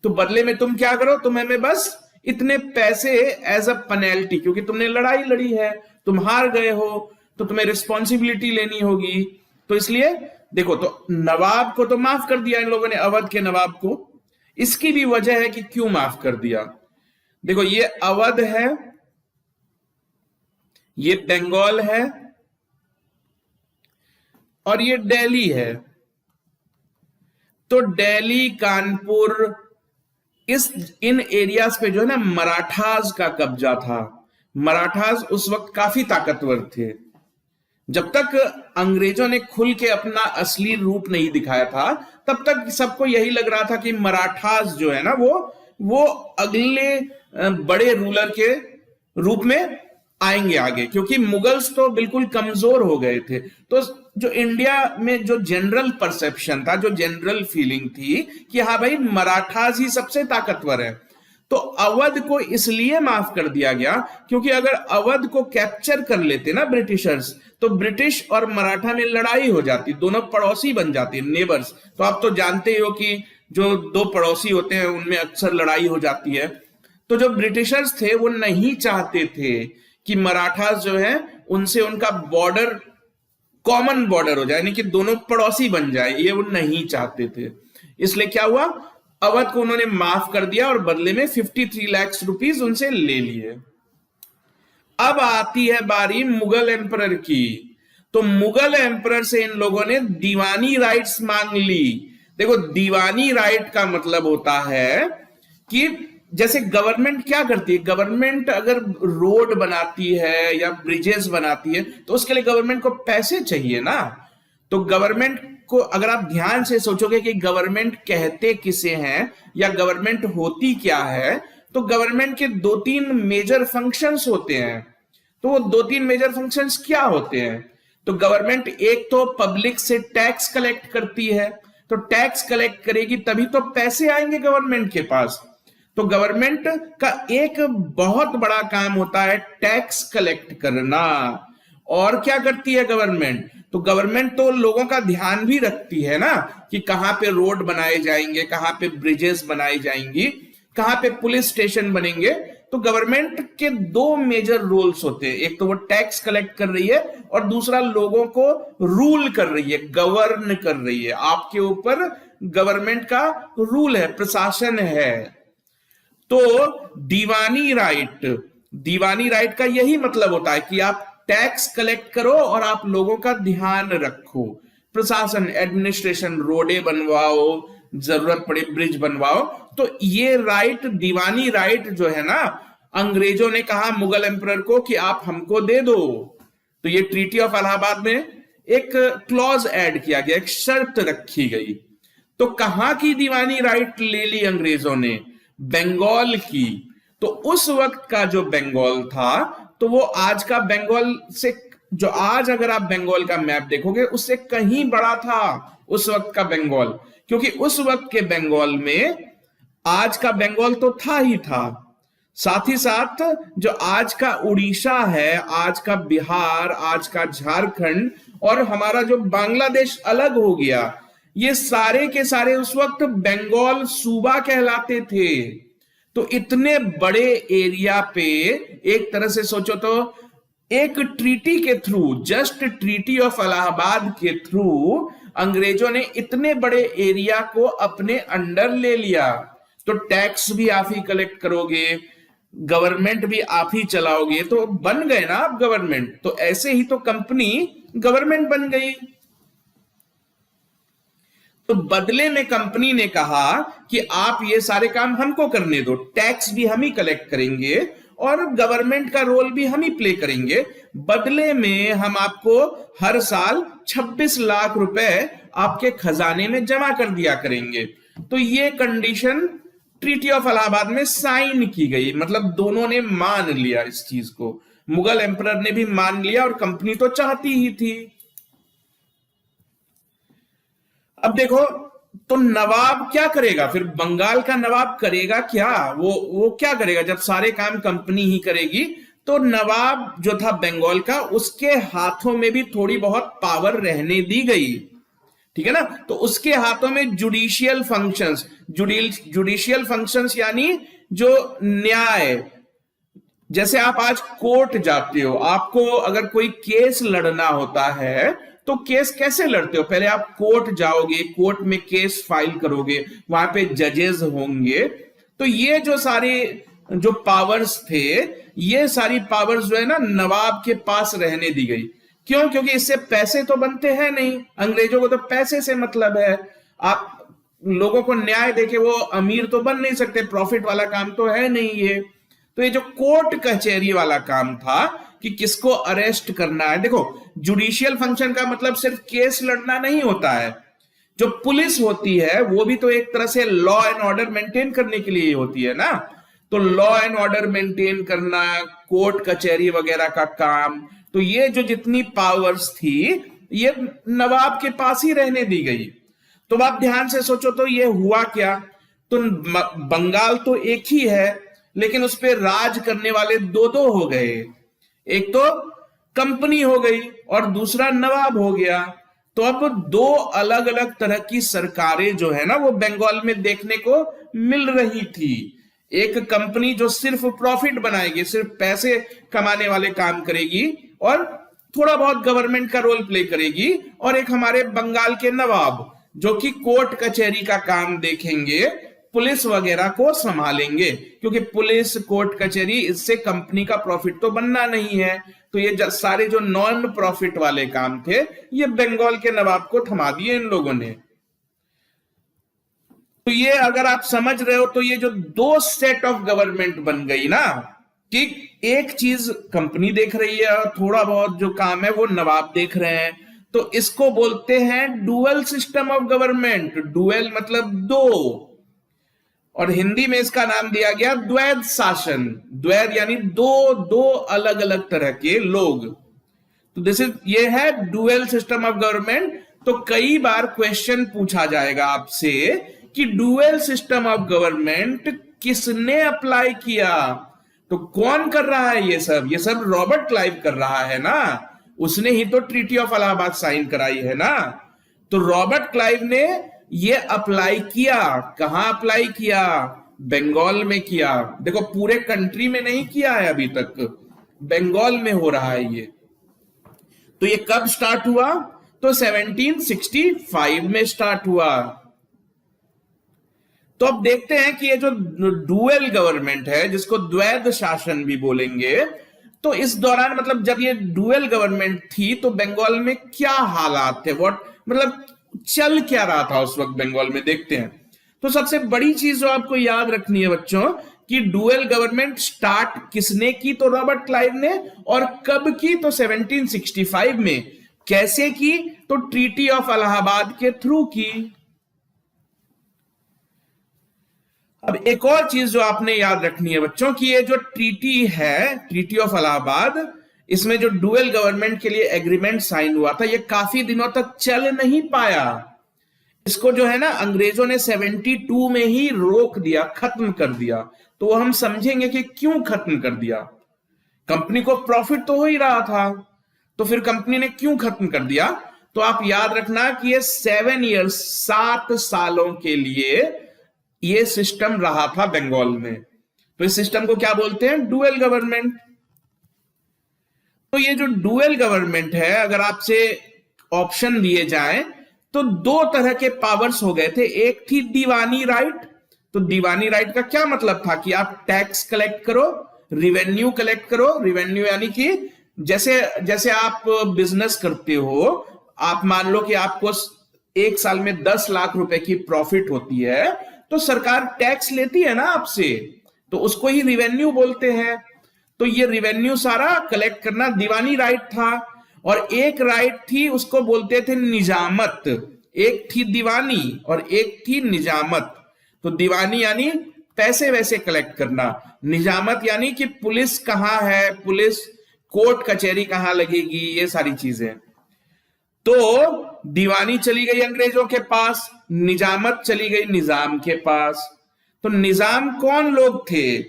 तो बदले में तुम क्या करो, तुम हमें बस इतने पैसे एज अ पेनल्टी, क्योंकि तुमने लड़ाई लड़ी है, तुम हार गए हो, तो तुम्हें रिस्पॉन्सिबिलिटी लेनी होगी। तो इसलिए देखो, तो नवाब को तो माफ कर दिया इन लोगों ने, अवध के नवाब को। इसकी भी वजह है कि क्यों माफ कर दिया। देखो, ये अवध है, ये बंगाल है, और ये दिल्ली है। तो दिल्ली, कानपुर, इन एरियाज पे जो है ना मराठास का कब्जा था। मराठास उस वक्त काफी ताकतवर थे। जब तक अंग्रेजों ने खुल के अपना असली रूप नहीं दिखाया था, तब तक सबको यही लग रहा था कि मराठास जो है ना वो अगले बड़े रूलर के रूप में आएंगे आगे, क्योंकि मुगल्स तो बिल्कुल कमजोर हो गए थे। तो जो इंडिया में जो जनरल परसेप्शन था, जो जनरल फीलिंग थी कि हाँ भाई मराठास ही सबसे ताकतवर है, तो अवध को इसलिए माफ कर दिया गया क्योंकि अगर अवध को कैप्चर कर लेते ना ब्रिटिशर्स, तो ब्रिटिश और मराठा में लड़ाई हो जाती, दोनों पड़ोसी बन जाती, नेबर्स। तो आप तो जानते ही हो कि जो दो पड़ोसी होते हैं उनमें अक्सर लड़ाई हो जाती है। तो जो ब्रिटिशर्स थे वो नहीं चाहते थे कि मराठास जो है उनसे उनका बॉर्डर कॉमन बॉर्डर हो जाए, यानी कि दोनों पड़ोसी बन जाए, ये वो नहीं चाहते थे। इसलिए क्या हुआ, अवध को उन्होंने माफ कर दिया और बदले में 53 लाख रुपीस उनसे ले लिए। अब आती है बारी मुगल एम्परर की। तो मुगल एम्परर से इन लोगों ने दीवानी राइट्स मांग ली। देखो, दीवानी राइट का मतलब होता है कि जैसे गवर्नमेंट क्या करती है, गवर्नमेंट अगर रोड बनाती है या ब्रिजेस बनाती है तो उसके लिए गवर्नमेंट को पैसे चाहिए ना। तो गवर्नमेंट को अगर आप ध्यान से सोचोगे कि गवर्नमेंट कहते किसे हैं या गवर्नमेंट होती क्या है, तो गवर्नमेंट के दो तीन मेजर फंक्शंस होते हैं। तो वो दो तीन मेजर फंक्शंस क्या होते हैं, तो गवर्नमेंट एक तो पब्लिक से टैक्स कलेक्ट करती है, तो टैक्स कलेक्ट करेगी तभी तो पैसे आएंगे गवर्नमेंट के पास। तो गवर्नमेंट का एक बहुत बड़ा काम होता है टैक्स कलेक्ट करना। और क्या करती है गवर्नमेंट, तो गवर्नमेंट तो लोगों का ध्यान भी रखती है ना कि कहां पे रोड बनाए जाएंगे, कहां पे ब्रिजेस बनाई जाएंगी, कहां पे पुलिस स्टेशन बनेंगे। तो गवर्नमेंट के दो मेजर रोल्स होते हैं, एक तो वो टैक्स कलेक्ट कर रही है और दूसरा लोगों को रूल कर रही है, गवर्न कर रही है। आपके ऊपर गवर्नमेंट का रूल है, प्रशासन है। तो दीवानी राइट का यही मतलब होता है कि आप टैक्स कलेक्ट करो और आप लोगों का ध्यान रखो, प्रशासन, एडमिनिस्ट्रेशन, रोडे बनवाओ, जरूरत पड़े ब्रिज बनवाओ। तो ये राइट, दीवानी राइट जो है ना, अंग्रेजों ने कहा मुगल एम्परर को कि आप हमको दे दो। तो ये ट्रीटी ऑफ इलाहाबाद में एक क्लॉज ऐड किया गया, एक शर्त रखी गई। तो कहां की दीवानी राइट ले ली अंग्रेजों ने, बंगाल की। तो उस वक्त का जो बंगाल था, तो वो आज का बंगाल से, जो आज अगर आप बंगाल का मैप देखोगे उससे कहीं बड़ा था उस वक्त का बंगाल, क्योंकि उस वक्त के बंगाल में आज का बंगाल तो था ही था, साथ ही साथ जो आज का उड़ीसा है, आज का बिहार, आज का झारखंड और हमारा जो बांग्लादेश अलग हो गया, ये सारे के सारे उस वक्त बंगाल सूबा कहलाते थे। तो इतने बड़े एरिया पे एक तरह से सोचो तो एक ट्रीटी के through, just treaty of Allahabad के थ्रू अंग्रेजों ने इतने बड़े एरिया को अपने अंडर ले लिया। तो टैक्स भी आप ही कलेक्ट करोगे, गवर्नमेंट भी आप ही चलाओगे, तो बन गए ना आप गवर्नमेंट। तो ऐसे ही तो कंपनी गवर्नमेंट बन गई। तो बदले में कंपनी ने कहा कि आप ये सारे काम हमको करने दो, टैक्स भी हम ही कलेक्ट करेंगे और गवर्नमेंट का रोल भी हम ही प्ले करेंगे। बदले में हम आपको हर साल 26 लाख रुपए आपके खजाने में जमा कर दिया करेंगे। तो ये कंडीशन ट्रीटी ऑफ इलाहाबाद में साइन की गई, मतलब दोनों ने मान लिया इस चीज को, मुगल एम्परर ने भी मान लिया और कंपनी तो चाहती ही थी। अब देखो, तो नवाब क्या करेगा फिर, बंगाल का नवाब करेगा क्या, वो क्या करेगा जब सारे काम कंपनी ही करेगी। तो नवाब जो था बंगाल का, उसके हाथों में भी थोड़ी बहुत पावर रहने दी गई, ठीक है ना। तो उसके हाथों में जुडिशियल फंक्शंस यानी जो न्याय, जैसे आप आज कोर्ट जाते हो, आपको अगर कोई केस लड़ना होता है तो केस कैसे लड़ते हो, पहले आप कोर्ट जाओगे, कोर्ट में केस फाइल करोगे, वहां पे जजेस होंगे। तो ये जो सारे जो पावर्स थे, ये सारी पावर्स जो है ना नवाब के पास रहने दी गई। क्यों, क्योंकि इससे पैसे तो बनते हैं नहीं, अंग्रेजों को तो पैसे से मतलब है। आप लोगों को न्याय देके वो अमीर तो बन नहीं सकते, प्रॉफिट वाला काम तो है नहीं ये। तो ये जो कोर्ट कचहरी वाला काम था कि किसको अरेस्ट करना है, देखो जुडिशियल फंक्शन का मतलब सिर्फ केस लड़ना नहीं होता है। जो पुलिस होती है वो भी तो एक तरह से लॉ एंड ऑर्डर मेंटेन करने के लिए होती है ना। तो लॉ एंड ऑर्डर मेंटेन करना, कोर्ट कचहरी वगैरह का काम, तो ये जो जितनी पावर्स थी ये नवाब के पास ही रहने दी गई। तो आप ध्यान से सोचो तो ये हुआ क्या, तो बंगाल तो एक ही है लेकिन उस पर राज करने वाले दो दो हो गए, एक तो कंपनी हो गई और दूसरा नवाब हो गया। तो अब दो अलग अलग तरह की सरकारें जो है ना वो बंगाल में देखने को मिल रही थी। एक कंपनी जो सिर्फ प्रॉफिट बनाएगी, सिर्फ पैसे कमाने वाले काम करेगी और थोड़ा बहुत गवर्नमेंट का रोल प्ले करेगी, और एक हमारे बंगाल के नवाब जो कि कोर्ट कचहरी का काम देखेंगे, पुलिस वगैरह को संभालेंगे, क्योंकि पुलिस कोर्ट कचहरी इससे कंपनी का प्रॉफिट तो बनना नहीं है। तो ये सारे जो नॉन प्रॉफिट वाले काम थे ये बंगाल के नवाब को थमा दिए इन लोगों ने। तो ये अगर आप समझ रहे हो तो ये जो दो सेट ऑफ गवर्नमेंट बन गई ना, कि एक चीज कंपनी देख रही है और थोड़ा बहुत जो काम है वो नवाब देख रहे हैं, तो इसको बोलते हैं dual system of government. Dual मतलब दो, और हिंदी में इसका नाम दिया गया द्वैध शासन। द्वैध यानी दो दो अलग अलग तरह के लोग। तो दिस इज, ये है डुअल सिस्टम ऑफ गवर्नमेंट। तो कई बार क्वेश्चन पूछा जाएगा आपसे कि डुअल सिस्टम ऑफ गवर्नमेंट किसने अप्लाई किया, तो कौन कर रहा है ये सब? ये सब रॉबर्ट क्लाइव कर रहा है ना, उसने ही तो ट्रीटी ऑफ इलाहाबाद साइन कराई है ना। तो रॉबर्ट क्लाइव ने ये अप्लाई किया, कहां अप्लाई किया? बंगाल में किया। देखो पूरे कंट्री में नहीं किया है अभी तक, बंगाल में हो रहा है ये। तो ये कब स्टार्ट हुआ? तो 1765 में स्टार्ट हुआ। तो अब देखते हैं कि ये जो डुअल गवर्नमेंट है, जिसको द्वैध शासन भी बोलेंगे, तो इस दौरान मतलब जब ये डुअल गवर्नमेंट थी तो बंगाल में क्या हालात थे, व्हाट मतलब चल क्या रहा था उस वक्त बंगाल में, देखते हैं। तो सबसे बड़ी चीज जो आपको याद रखनी है बच्चों कि डुअल गवर्नमेंट स्टार्ट किसने की? तो रॉबर्ट क्लाइव ने। और कब की? तो 1765 में। कैसे की? तो ट्रीटी ऑफ इलाहाबाद के थ्रू की। अब एक और चीज जो आपने याद रखनी है बच्चों कि ये जो ट्रीटी है, ट्रीटी ऑफ इलाहाबाद, इसमें जो डुअल गवर्नमेंट के लिए एग्रीमेंट साइन हुआ था ये काफी दिनों तक चल नहीं पाया। इसको जो है ना अंग्रेजों ने 72 में ही रोक दिया, खत्म कर दिया। तो हम समझेंगे कि क्यों खत्म कर दिया। कंपनी को प्रॉफिट तो हो ही रहा था, तो फिर कंपनी ने क्यों खत्म कर दिया? तो आप याद रखना कि ये 7 ईयर्स, 7 सालों के लिए ये सिस्टम रहा था बंगाल में। तो इस सिस्टम को क्या बोलते हैं? Dual government. तो ये जो डुअल गवर्नमेंट है, अगर आपसे ऑप्शन दिए जाएं तो दो तरह के पावर्स हो गए थे। एक थी दीवानी राइट। तो दीवानी राइट का क्या मतलब था कि आप टैक्स कलेक्ट करो, रिवेन्यू कलेक्ट करो। रिवेन्यू यानी कि जैसे जैसे आप बिजनेस करते हो, आप मान लो कि आपको एक साल में 10 लाख रुपए की प्रॉफिट होती है, तो सरकार टैक्स लेती है ना आपसे, तो उसको ही रिवेन्यू बोलते हैं। तो ये रिवेन्यू सारा कलेक्ट करना दीवानी राइट था। और एक राइट थी, उसको बोलते थे निजामत। एक थी दीवानी और एक थी निजामत। तो दीवानी यानी पैसे वैसे कलेक्ट करना, निजामत यानी कि पुलिस कहां है, पुलिस कोर्ट कचहरी कहां लगेगी, ये सारी चीजें। तो दीवानी चली गई अंग्रेजों के पास, निजामत चली गई निजाम के पास। तो निजाम कौन लोग थे?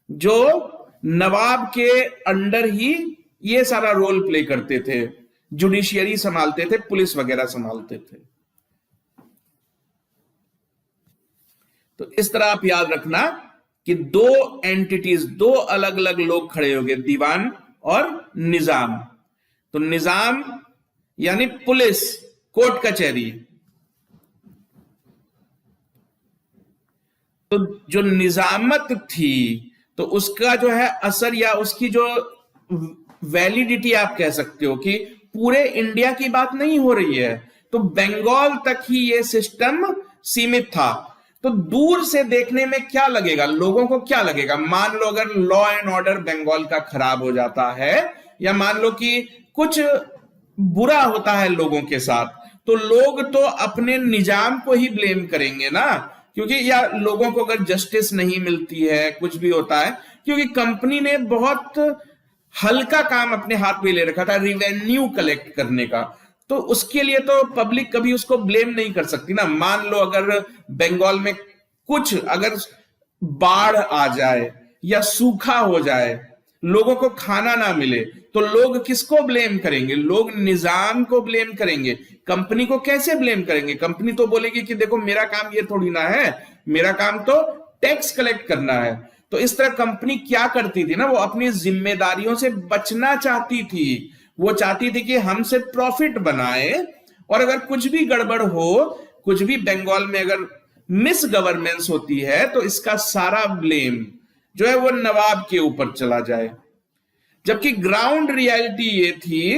जो नवाब के अंडर ही ये सारा रोल प्ले करते थे, जुडिशियरी संभालते थे, पुलिस वगैरह संभालते थे। तो इस तरह आप याद रखना कि दो एंटिटीज, दो अलग अलग लोग खड़े हो गए, दीवान और निजाम। तो निजाम यानी पुलिस, कोर्ट कचहरी। तो जो निजामत थी तो उसका जो है असर या उसकी जो वैलिडिटी आप कह सकते हो कि पूरे इंडिया की बात नहीं हो रही है, तो बंगाल तक ही ये सिस्टम सीमित था। तो दूर से देखने में क्या लगेगा, लोगों को क्या लगेगा? मान लो अगर लॉ एंड ऑर्डर बंगाल का खराब हो जाता है, या मान लो कि कुछ बुरा होता है लोगों के साथ, तो लोग तो अपने निजाम को ही ब्लेम करेंगे ना, क्योंकि या लोगों को अगर जस्टिस नहीं मिलती है, कुछ भी होता है, क्योंकि कंपनी ने बहुत हल्का काम अपने हाथ में ले रखा था, रिवेन्यू कलेक्ट करने का, तो उसके लिए तो पब्लिक कभी उसको ब्लेम नहीं कर सकती ना। मान लो अगर बंगाल में कुछ अगर बाढ़ आ जाए या सूखा हो जाए, लोगों को खाना ना मिले, तो लोग किसको ब्लेम करेंगे? लोग निजाम को ब्लेम करेंगे, कंपनी को कैसे ब्लेम करेंगे? कंपनी तो बोलेगी कि देखो मेरा काम ये थोड़ी ना है, मेरा काम तो टैक्स कलेक्ट करना है। तो इस तरह कंपनी क्या करती थी ना, वो अपनी जिम्मेदारियों से बचना चाहती थी। वो चाहती थी कि हम सिर्फ प्रॉफिट बनाए, और अगर कुछ भी गड़बड़ हो, कुछ भी बंगाल में अगर मिस गवर्नेंस होती है, तो इसका सारा ब्लेम जो है वो नवाब के ऊपर चला जाए। जबकि ग्राउंड रियलिटी ये थी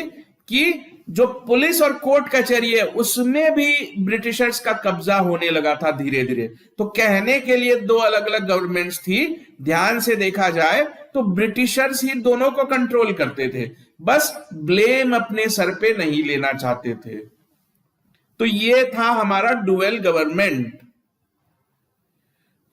कि जो पुलिस और कोर्ट कचहरी है उसमें भी ब्रिटिशर्स का कब्जा होने लगा था धीरे धीरे। तो कहने के लिए दो अलग अलग गवर्नमेंट्स थी, ध्यान से देखा जाए तो ब्रिटिशर्स ही दोनों को कंट्रोल करते थे, बस ब्लेम अपने सर पे नहीं लेना चाहते थे। तो ये था हमारा डुअल गवर्नमेंट।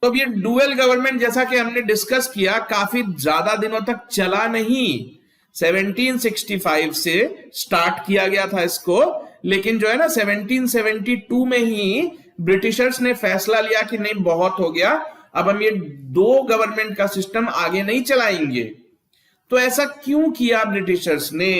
तो अब ये डुअल गवर्नमेंट जैसा कि हमने डिस्कस किया काफी ज्यादा दिनों तक चला नहीं। 1765 से स्टार्ट किया गया था इसको, लेकिन जो है ना 1772 में ही ब्रिटिशर्स ने फैसला लिया कि नहीं बहुत हो गया, अब हम ये दो गवर्नमेंट का सिस्टम आगे नहीं चलाएंगे। तो ऐसा क्यों किया ब्रिटिशर्स ने?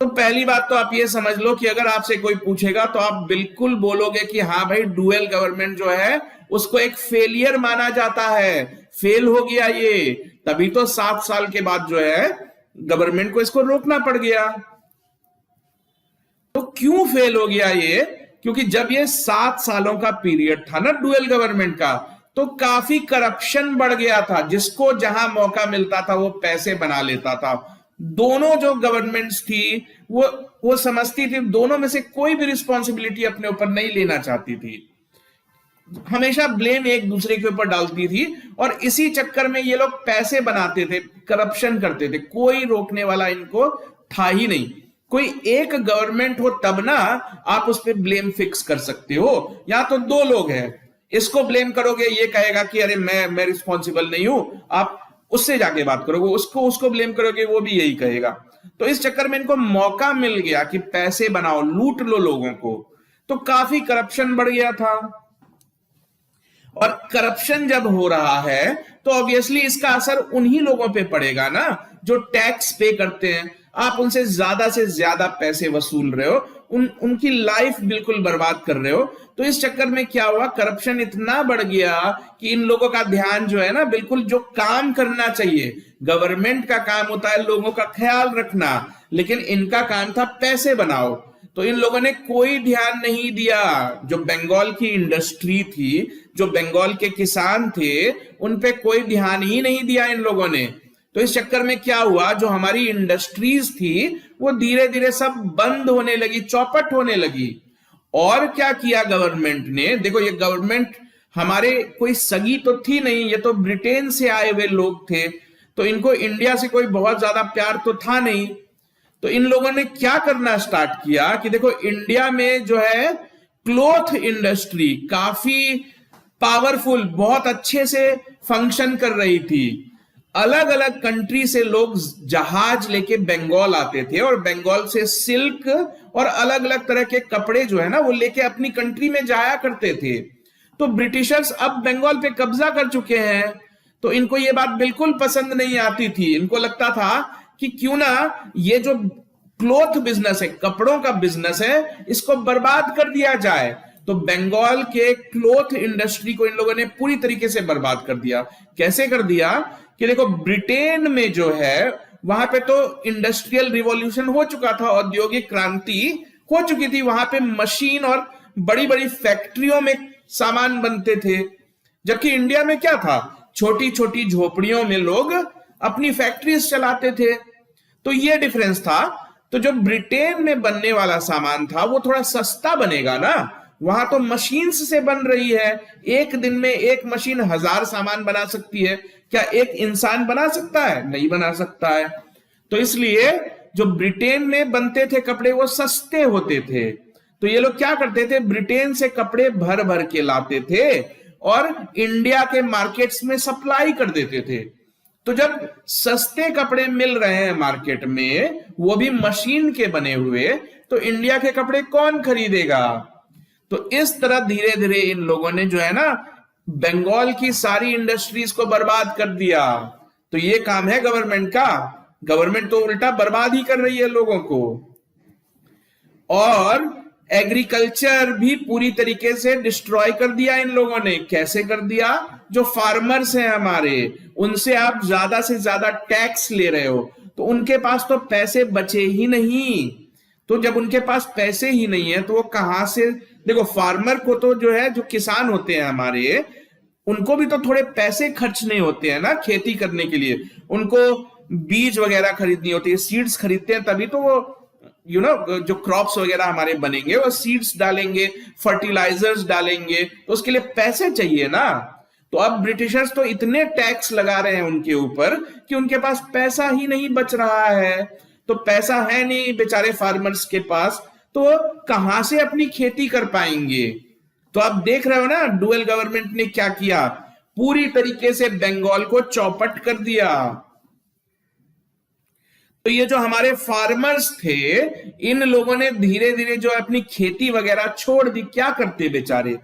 तो पहली बात तो आप ये समझ लो कि अगर आपसे कोई पूछेगा तो आप बिल्कुल बोलोगे कि हाँ भाई डुअल गवर्नमेंट जो है उसको एक फेलियर माना जाता है, फेल हो गया ये, तभी तो 7 साल के बाद जो है गवर्नमेंट को इसको रोकना पड़ गया। तो क्यों फेल हो गया ये? क्योंकि जब ये 7 सालों का पीरियड था ना डुअल गवर्नमेंट का, तो काफी करप्शन बढ़ गया था, जिसको जहां मौका मिलता था वो पैसे बना लेता था। दोनों जो गवर्नमेंट्स थी वो समझती थी, दोनों में से कोई भी रिस्पॉन्सिबिलिटी अपने ऊपर नहीं लेना चाहती थी, हमेशा ब्लेम एक दूसरे के ऊपर डालती थी, और इसी चक्कर में ये लोग पैसे बनाते थे, करप्शन करते थे। कोई रोकने वाला इनको था ही नहीं। कोई एक गवर्नमेंट हो तब ना आप उस पर ब्लेम फिक्स कर सकते हो। या तो दो लोग हैं, इसको ब्लेम करोगे, ये कहेगा कि अरे मैं रिस्पॉन्सिबल नहीं हूं, आप उससे जाके बात करोगे, उसको ब्लेम करोगे, वो भी यही कहेगा। तो इस चक्कर में इनको मौका मिल गया कि पैसे बनाओ, लूट लो लोगों को, तो काफी करप्शन बढ़ गया था। और करप्शन जब हो रहा है तो ऑब्वियसली इसका असर उन्हीं लोगों पे पड़ेगा ना जो टैक्स पे करते हैं। आप उनसे से ज्यादा पैसे वसूल रहे हो, उनकी लाइफ बिल्कुल बर्बाद कर रहे हो। तो इस चक्कर में क्या हुआ, करप्शन इतना बढ़ गया कि इन लोगों का ध्यान जो है ना, बिल्कुल जो काम करना चाहिए, गवर्नमेंट का काम होता है लोगों का ख्याल रखना, लेकिन इनका काम था पैसे बनाओ। तो इन लोगों ने कोई ध्यान नहीं दिया। जो बंगाल की इंडस्ट्री थी, जो बंगाल के किसान थे, उन पे कोई ध्यान ही नहीं दिया इन लोगों ने। तो इस चक्कर में क्या हुआ, जो हमारी इंडस्ट्रीज थी वो धीरे धीरे सब बंद होने लगी, चौपट होने लगी। और क्या किया गवर्नमेंट ने, देखो ये गवर्नमेंट हमारे कोई सगी तो थी नहीं, ये तो ब्रिटेन से आए हुए लोग थे, तो इनको इंडिया से कोई बहुत ज्यादा प्यार तो था नहीं। तो इन लोगों ने क्या करना स्टार्ट किया कि देखो इंडिया में जो है क्लॉथ इंडस्ट्री काफी पावरफुल, बहुत अच्छे से फंक्शन कर रही थी। अलग अलग कंट्री से लोग जहाज लेके बंगाल आते थे, और बंगाल से सिल्क और अलग अलग तरह के कपड़े जो है ना वो लेके अपनी कंट्री में जाया करते थे। तो ब्रिटिशर्स अब बंगाल पे कब्जा कर चुके हैं, तो इनको ये बात बिल्कुल पसंद नहीं आती थी। इनको लगता था कि क्यों ना ये जो क्लॉथ बिजनेस है, कपड़ों का बिजनेस है, इसको बर्बाद कर दिया जाए। तो बंगाल के क्लॉथ इंडस्ट्री को इन लोगों ने पूरी तरीके से बर्बाद कर दिया। कैसे कर दिया कि देखो ब्रिटेन में जो है वहां पे तो इंडस्ट्रियल रिवॉल्यूशन हो चुका था, औद्योगिक क्रांति हो चुकी थी, वहां पे मशीन और बड़ी बड़ी फैक्ट्रियों में सामान बनते थे। जबकि इंडिया में क्या था, छोटी छोटी झोपड़ियों में लोग अपनी फैक्ट्रीज चलाते थे। तो ये डिफरेंस था। तो जो ब्रिटेन में बनने वाला सामान था वो थोड़ा सस्ता बनेगा ना, वहां तो मशीन्स से बन रही है, एक दिन में एक मशीन 1000 सामान बना सकती है, क्या एक इंसान बना सकता है? नहीं बना सकता है। तो इसलिए जो ब्रिटेन में बनते थे कपड़े वो सस्ते होते थे, तो ये लोग क्या करते थे, ब्रिटेन से कपड़े भर भर के लाते थे और इंडिया के मार्केट्स में सप्लाई कर देते थे। तो जब सस्ते कपड़े मिल रहे हैं मार्केट में, वो भी मशीन के बने हुए, तो इंडिया के कपड़े कौन खरीदेगा। तो इस तरह धीरे धीरे इन लोगों ने जो है ना बंगाल की सारी इंडस्ट्रीज को बर्बाद कर दिया। तो ये काम है गवर्नमेंट का। गवर्नमेंट तो उल्टा बर्बाद ही कर रही है लोगों को। और एग्रीकल्चर भी पूरी तरीके से डिस्ट्रॉय कर दिया इन लोगों ने। कैसे कर दिया, जो फार्मर्स हैं हमारे, उनसे आप ज्यादा से ज्यादा टैक्स ले रहे हो, तो उनके पास तो पैसे बचे ही नहीं। तो जब उनके पास पैसे ही नहीं है तो वो कहां से, देखो फार्मर को तो जो है, जो किसान होते हैं हमारे, उनको भी तो थोड़े पैसे खर्चने होते हैं ना खेती करने के लिए। उनको बीज वगैरह खरीदनी होती है, सीड्स खरीदते हैं, तभी तो वो जो क्रॉप्स वगैरह हमारे बनेंगे, वो सीड्स डालेंगे, फर्टिलाइजर्स डालेंगे, तो उसके लिए पैसे चाहिए ना। तो अब ब्रिटिशर्स तो इतने टैक्स लगा रहे हैं उनके ऊपर कि उनके पास पैसा ही नहीं बच रहा है। तो पैसा है नहीं बेचारे फार्मर्स के पास, तो कहां से अपनी खेती कर पाएंगे। तो आप देख रहे हो ना डुअल गवर्नमेंट ने क्या किया, पूरी तरीके से बंगाल को चौपट कर दिया। तो ये जो हमारे फार्मर्स थे, इन लोगों ने धीरे धीरे जो अपनी खेती वगैरह छोड़ दी। क्या करते बेचारे,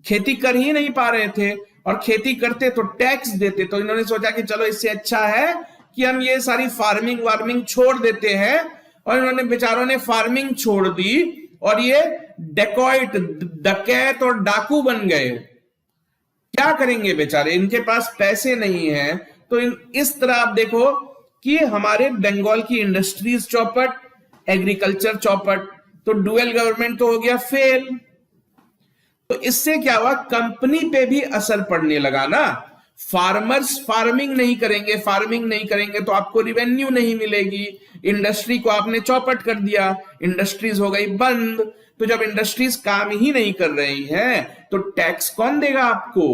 खेती कर ही नहीं पा रहे थे, और खेती करते तो टैक्स देते। तो इन्होंने सोचा कि चलो इससे अच्छा है कि हम ये सारी फार्मिंग वार्मिंग छोड़ देते हैं। और इन्होंने बेचारों ने फार्मिंग छोड़ दी और ये डेकॉइट, डकैत और डाकू बन गए। क्या करेंगे बेचारे, इनके पास पैसे नहीं है। तो इस तरह आप देखो कि हमारे बंगाल की इंडस्ट्रीज चौपट, एग्रीकल्चर चौपट। तो डुअल गवर्नमेंट तो हो गया फेल। तो इससे क्या हुआ, कंपनी पे भी असर पड़ने लगा ना। फार्मर्स फार्मिंग नहीं करेंगे तो आपको रिवेन्यू नहीं मिलेगी। इंडस्ट्री को आपने चौपट कर दिया, इंडस्ट्रीज हो गई बंद। तो जब इंडस्ट्रीज काम ही नहीं कर रही हैं तो टैक्स कौन देगा आपको।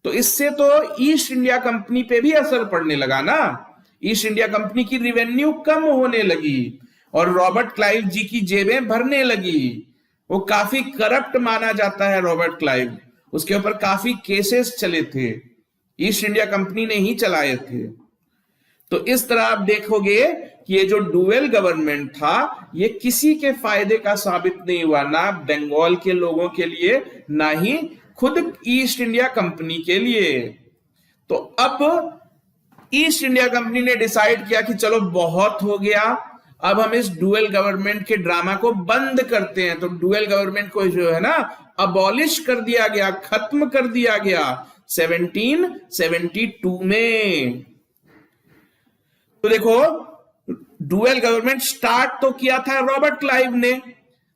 तो इससे तो ईस्ट इंडिया कंपनी पे भी असर पड़ने लगा ना। ईस्ट इंडिया कंपनी की रिवेन्यू कम होने लगी और रॉबर्ट क्लाइव जी की जेबें भरने लगी। वो काफी करप्ट माना जाता है रॉबर्ट क्लाइव, उसके ऊपर काफी केसेस चले थे, ईस्ट इंडिया कंपनी ने ही चलाए थे। तो इस तरह आप देखोगे कि ये जो डुअल गवर्नमेंट था, ये किसी के फायदे का साबित नहीं हुआ, ना बंगाल के लोगों के लिए, ना ही खुद ईस्ट इंडिया कंपनी के लिए। तो अब ईस्ट इंडिया कंपनी ने डिसाइड किया कि चलो बहुत हो गया, अब हम इस डुअल गवर्नमेंट के ड्रामा को बंद करते हैं। तो डुअल गवर्नमेंट को जो है ना अबॉलिश कर दिया गया, खत्म कर दिया गया 1772 में। तो देखो डुअल गवर्नमेंट स्टार्ट तो किया था रॉबर्ट क्लाइव ने।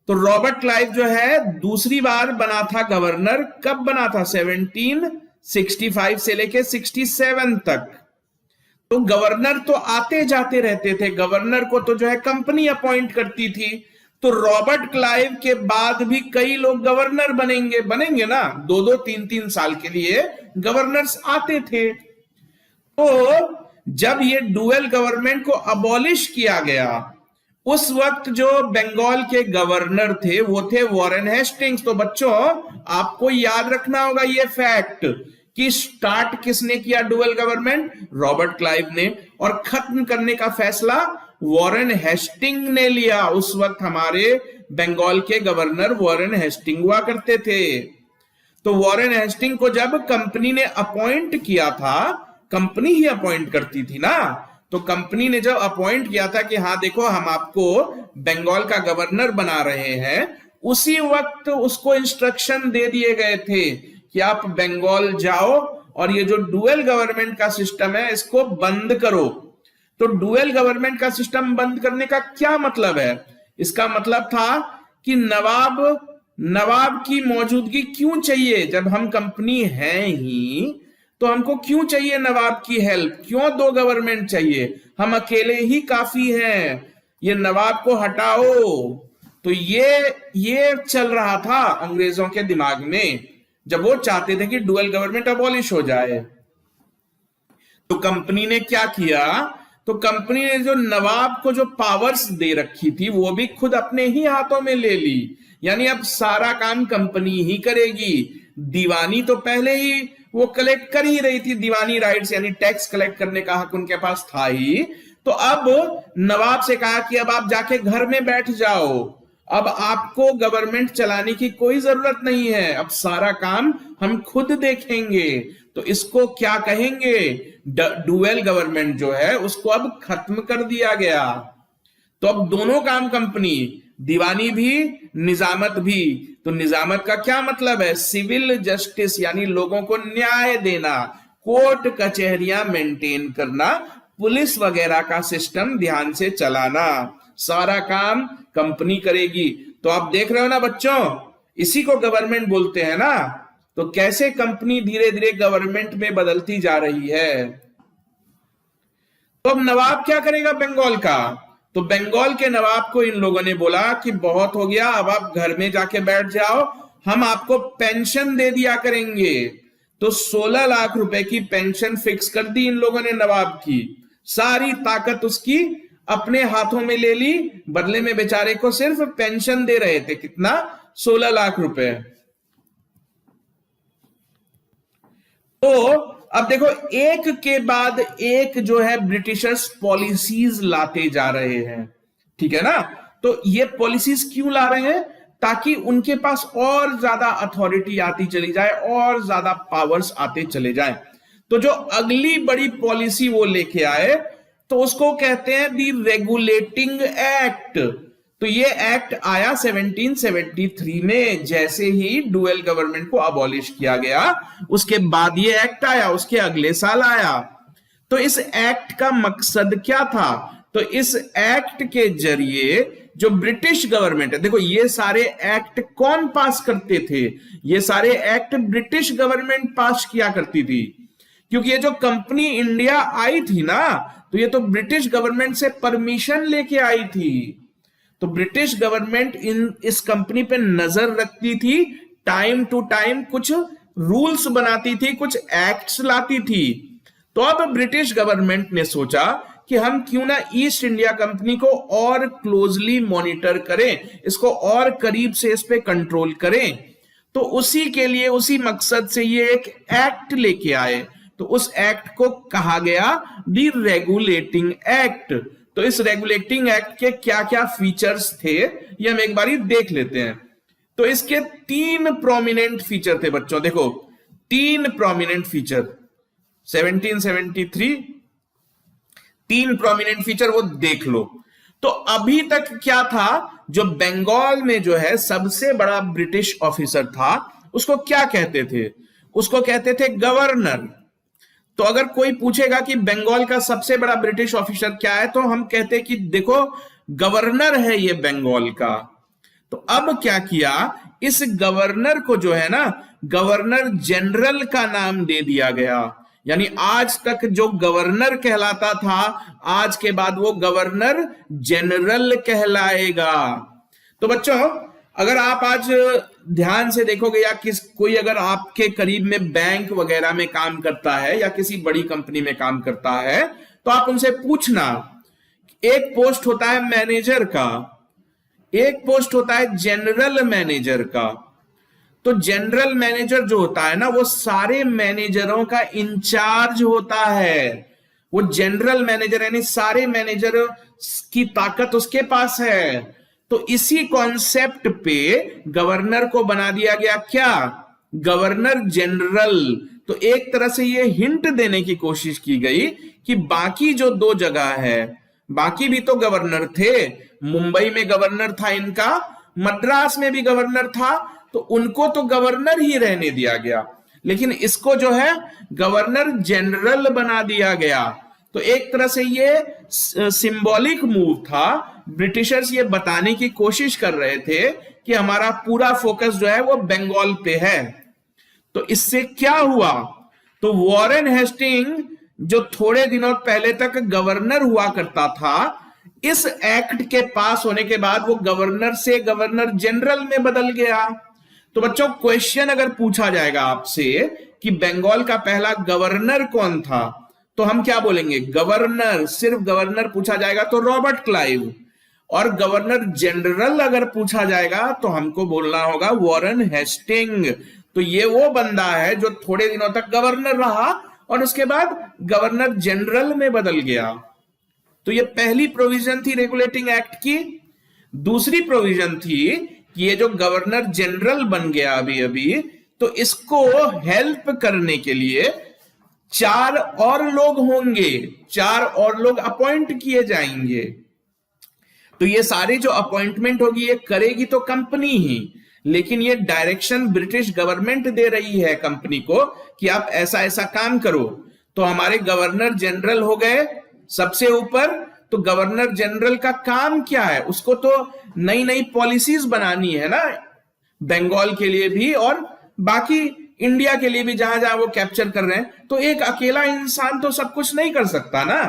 तो रॉबर्ट क्लाइव जो है दूसरी बार बना था गवर्नर। कब बना था, 1765 से लेके 67 तक। तो गवर्नर तो आते जाते रहते थे, गवर्नर को तो जो है कंपनी अपॉइंट करती थी। तो रॉबर्ट क्लाइव के बाद भी कई लोग गवर्नर बनेंगे ना, 2-2, 3-3 साल के लिए गवर्नर्स आते थे। तो जब ये डुअल गवर्नमेंट को अबॉलिश किया गया, उस वक्त जो बंगाल के गवर्नर थे वो थे वॉरेन हेस्टिंग्स। तो बच्चों आपको याद रखना होगा ये फैक्ट कि स्टार्ट किसने किया डुअल गवर्नमेंट, रॉबर्ट क्लाइव ने, और खत्म करने का फैसला वॉरेन हेस्टिंग ने लिया। उस वक्त हमारे बंगाल के गवर्नर वॉरेन हेस्टिंग हुआ करते थे। तो वॉरेन हेस्टिंग को जब कंपनी ने अपॉइंट किया था, कंपनी ही अपॉइंट करती थी ना, तो कंपनी ने जब अपॉइंट किया था कि हाँ देखो हम आपको बंगाल का गवर्नर बना रहे हैं, उसी वक्त उसको इंस्ट्रक्शन दे दिए गए थे कि आप बंगाल जाओ और ये जो डुअल गवर्नमेंट का सिस्टम है इसको बंद करो। तो डुअल गवर्नमेंट का सिस्टम बंद करने का क्या मतलब है, इसका मतलब था कि नवाब की मौजूदगी क्यों चाहिए, जब हम कंपनी हैं ही तो हमको क्यों चाहिए नवाब की हेल्प, क्यों दो गवर्नमेंट चाहिए, हम अकेले ही काफी हैं, ये नवाब को हटाओ। तो ये चल रहा था अंग्रेजों के दिमाग में जब वो चाहते थे कि डुअल गवर्नमेंट अबॉलिश हो जाए। तो कंपनी ने क्या किया, तो कंपनी ने जो नवाब को जो पावर्स दे रखी थी वो भी खुद अपने ही हाथों में ले ली। यानी अब सारा काम कंपनी ही करेगी। दीवानी तो पहले ही वो कलेक्ट कर ही रही थी, दीवानी राइट्स यानी टैक्स कलेक्ट करने का हक उनके पास था ही। तो अब नवाब से कहा कि अब आप जाके घर में बैठ जाओ, अब आपको गवर्नमेंट चलाने की कोई जरूरत नहीं है, अब सारा काम हम खुद देखेंगे। तो इसको क्या कहेंगे, डुअल गवर्नमेंट जो है उसको अब खत्म कर दिया गया। तो अब दोनों काम कंपनी, दीवानी भी निजामत भी। तो निजामत का क्या मतलब है, सिविल जस्टिस यानी लोगों को न्याय देना, कोर्ट कचहरियां मेंटेन करना, पुलिस वगैरह का सिस्टम ध्यान से चलाना, सारा काम कंपनी करेगी। तो आप देख रहे हो ना बच्चों, इसी को गवर्नमेंट बोलते हैं ना। तो कैसे कंपनी धीरे धीरे गवर्नमेंट में बदलती जा रही है। तो अब नवाब क्या करेगा बंगाल का, तो बंगाल के नवाब को इन लोगों ने बोला कि बहुत हो गया, अब आप घर में जाके बैठ जाओ, हम आपको पेंशन दे दिया करेंगे। तो 16 लाख रुपए की पेंशन फिक्स कर दी इन लोगों ने नवाब की, सारी ताकत उसकी अपने हाथों में ले ली, बदले में बेचारे को सिर्फ पेंशन दे रहे थे, कितना, 16 लाख रुपए। तो अब देखो एक के बाद एक जो है ब्रिटिशर्स पॉलिसीज लाते जा रहे हैं, ठीक है ना। तो ये पॉलिसीज क्यों ला रहे हैं, ताकि उनके पास और ज्यादा अथॉरिटी आती चली जाए और ज्यादा पावर्स आते चले जाए। तो जो अगली बड़ी पॉलिसी वो लेके आए तो उसको कहते हैं दी रेगुलेटिंग एक्ट। तो ये एक्ट आया 1773 में, जैसे ही डुअल गवर्नमेंट को अबॉलिश किया गया उसके बाद ये एक्ट आया, उसके अगले साल आया। तो इस एक्ट का मकसद क्या था, तो इस एक्ट के जरिए जो ब्रिटिश गवर्नमेंट है, देखो ये सारे एक्ट कौन पास करते थे, ये सारे एक्ट ब्रिटिश गवर्नमेंट पास किया करती थी, क्योंकि ये जो कंपनी इंडिया आई थी ना, तो ये तो ब्रिटिश गवर्नमेंट से परमिशन लेके आई थी। तो ब्रिटिश गवर्नमेंट इस कंपनी पे नजर रखती थी, टाइम टू टाइम कुछ रूल्स बनाती थी, कुछ एक्ट्स लाती थी। तो अब ब्रिटिश गवर्नमेंट ने सोचा कि हम क्यों ना ईस्ट इंडिया कंपनी को और क्लोजली मॉनिटर करें, इसको और करीब से इस पे कंट्रोल करें। तो उसी के लिए, उसी मकसद से ये एक एक्ट लेके आए। तो उस एक्ट को कहा गया दी रेगुलेटिंग एक्ट। तो इस रेगुलेटिंग एक्ट के क्या क्या फीचर्स थे ये हम एक बारी देख लेते हैं। तो इसके 3 प्रोमिनेंट फीचर थे बच्चों, देखो 3 प्रोमिनेंट फीचर 1773, 3 प्रोमिनेंट फीचर वो देख लो। तो अभी तक क्या था, जो बंगाल में जो है सबसे बड़ा ब्रिटिश ऑफिसर था उसको क्या कहते थे, उसको कहते थे गवर्नर। तो अगर कोई पूछेगा कि बंगाल का सबसे बड़ा ब्रिटिश ऑफिसर क्या है, तो हम कहते कि देखो गवर्नर है ये बंगाल का। तो अब क्या किया, इस गवर्नर को जो है ना गवर्नर जनरल का नाम दे दिया गया। यानी आज तक जो गवर्नर कहलाता था, आज के बाद वो गवर्नर जनरल कहलाएगा। तो बच्चों अगर आप आज ध्यान से देखोगे या कोई अगर आपके करीब में बैंक वगैरह में काम करता है या किसी बड़ी कंपनी में काम करता है, तो आप उनसे पूछना, एक पोस्ट होता है मैनेजर का, एक पोस्ट होता है जनरल मैनेजर का। तो जनरल मैनेजर जो होता है ना, वो सारे मैनेजरों का इंचार्ज होता है। वो जनरल मैनेजर यानी सारे मैनेजर की ताकत उसके पास है। तो इसी कॉन्सेप्ट पे गवर्नर को बना दिया गया क्या, गवर्नर जनरल। तो एक तरह से ये हिंट देने की कोशिश की गई कि बाकी जो 2 जगह है, बाकी भी तो गवर्नर थे। मुंबई में गवर्नर था इनका, मद्रास में भी गवर्नर था, तो उनको तो गवर्नर ही रहने दिया गया, लेकिन इसको जो है गवर्नर जनरल बना दिया गया। तो एक तरह से ये सिंबॉलिक मूव था। ब्रिटिशर्स ये बताने की कोशिश कर रहे थे कि हमारा पूरा फोकस जो है वो बंगाल पे है। तो इससे क्या हुआ, तो वॉरेन हेस्टिंग जो थोड़े दिनों पहले तक गवर्नर हुआ करता था, इस एक्ट के पास होने के बाद वो गवर्नर से गवर्नर जनरल में बदल गया। तो बच्चों क्वेश्चन अगर पूछा जाएगा आपसे कि बंगाल का पहला गवर्नर कौन था, तो हम क्या बोलेंगे, गवर्नर। सिर्फ गवर्नर पूछा जाएगा तो रॉबर्ट क्लाइव। और गवर्नर जनरल अगर पूछा जाएगा तो हमको बोलना होगा वॉरेन हेस्टिंग। तो ये वो बंदा है जो थोड़े दिनों तक गवर्नर रहा और उसके बाद गवर्नर जनरल में बदल गया। तो ये पहली प्रोविजन थी रेगुलेटिंग एक्ट की। दूसरी प्रोविजन थी कि ये जो गवर्नर जनरल बन गया अभी अभी, तो इसको हेल्प करने के लिए 4 और लोग होंगे, 4 और लोग अपॉइंट किए जाएंगे। तो ये सारी जो अपॉइंटमेंट होगी ये करेगी तो कंपनी ही, लेकिन ये डायरेक्शन ब्रिटिश गवर्नमेंट दे रही है कंपनी को कि आप ऐसा ऐसा काम करो। तो हमारे गवर्नर जनरल हो गए सबसे ऊपर। तो गवर्नर जनरल का काम क्या है, उसको तो नई नई पॉलिसीज बनानी है ना, बंगाल के लिए भी और बाकी इंडिया के लिए भी जहां जहां वो कैप्चर कर रहे हैं। तो एक अकेला इंसान तो सब कुछ नहीं कर सकता ना।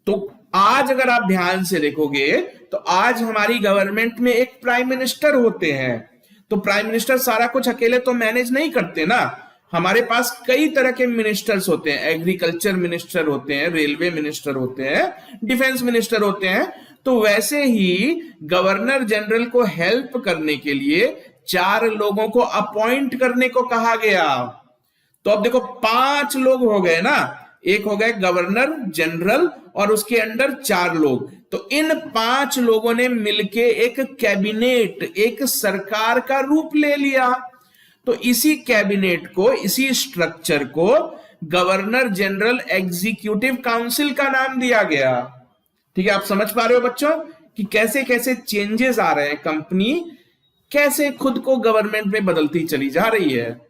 तो आज अगर आप ध्यान से देखोगे तो आज हमारी गवर्नमेंट में एक प्राइम मिनिस्टर होते हैं। तो प्राइम मिनिस्टर सारा कुछ अकेले तो मैनेज नहीं करते ना, हमारे पास कई तरह के मिनिस्टर्स होते हैं। एग्रीकल्चर मिनिस्टर होते हैं, रेलवे मिनिस्टर होते हैं, डिफेंस मिनिस्टर होते हैं। तो वैसे ही गवर्नर जनरल को हेल्प करने के लिए 4 लोगों को अपॉइंट करने को कहा गया। तो अब देखो 5 लोग हो गए ना, एक हो गए गवर्नर जनरल और उसके अंडर 4 लोग। तो इन 5 लोगों ने मिलके एक कैबिनेट, एक सरकार का रूप ले लिया। तो इसी कैबिनेट को, इसी स्ट्रक्चर को गवर्नर जनरल एग्जीक्यूटिव काउंसिल का नाम दिया गया। ठीक है, आप समझ पा रहे हो बच्चों कि कैसे कैसे चेंजेस आ रहे हैं, कंपनी कैसे खुद को गवर्नमेंट में बदलती चली जा रही है।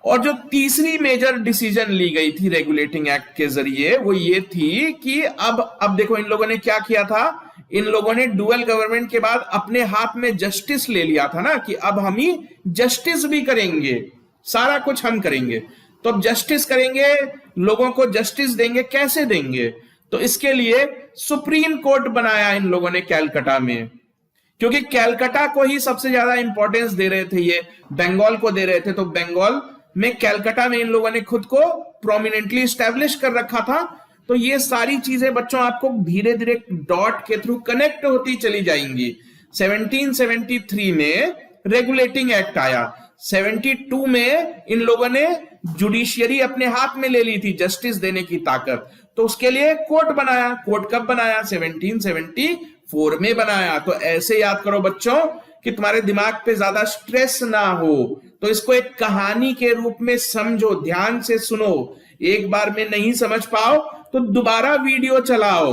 और जो तीसरी मेजर डिसीजन ली गई थी रेगुलेटिंग एक्ट के जरिए वो ये थी कि अब देखो इन लोगों ने क्या किया था, इन लोगों ने डुअल गवर्नमेंट के बाद अपने हाथ में जस्टिस ले लिया था ना, कि अब हम ही जस्टिस भी करेंगे, सारा कुछ हम करेंगे। तो अब जस्टिस करेंगे, लोगों को जस्टिस देंगे, कैसे देंगे? तो इसके लिए सुप्रीम कोर्ट बनाया इन लोगों ने कैलकाटा में, क्योंकि कैलकाटा को ही सबसे ज्यादा इंपॉर्टेंस दे रहे थे, ये बंगाल को दे रहे थे। तो बंगाल में कैलकाटा में इन लोगों ने खुद को प्रोमिनेंटली स्टैब्लिश कर रखा था। तो ये सारी चीजें बच्चों आपको धीरे धीरे डॉट के थ्रू कनेक्ट होती चली जाएंगी। 1773 में रेगुलेटिंग एक्ट आया, 72 में इन लोगों ने जुडिशियरी अपने हाथ में ले ली थी, जस्टिस देने की ताकत। तो उसके लिए कोर्ट बनाया। कोर्ट कब बनाया? 1774 में बनाया। तो ऐसे याद करो बच्चों कि तुम्हारे दिमाग पे ज्यादा स्ट्रेस ना हो। तो इसको एक कहानी के रूप में समझो, ध्यान से सुनो। एक बार में नहीं समझ पाओ तो दोबारा वीडियो चलाओ।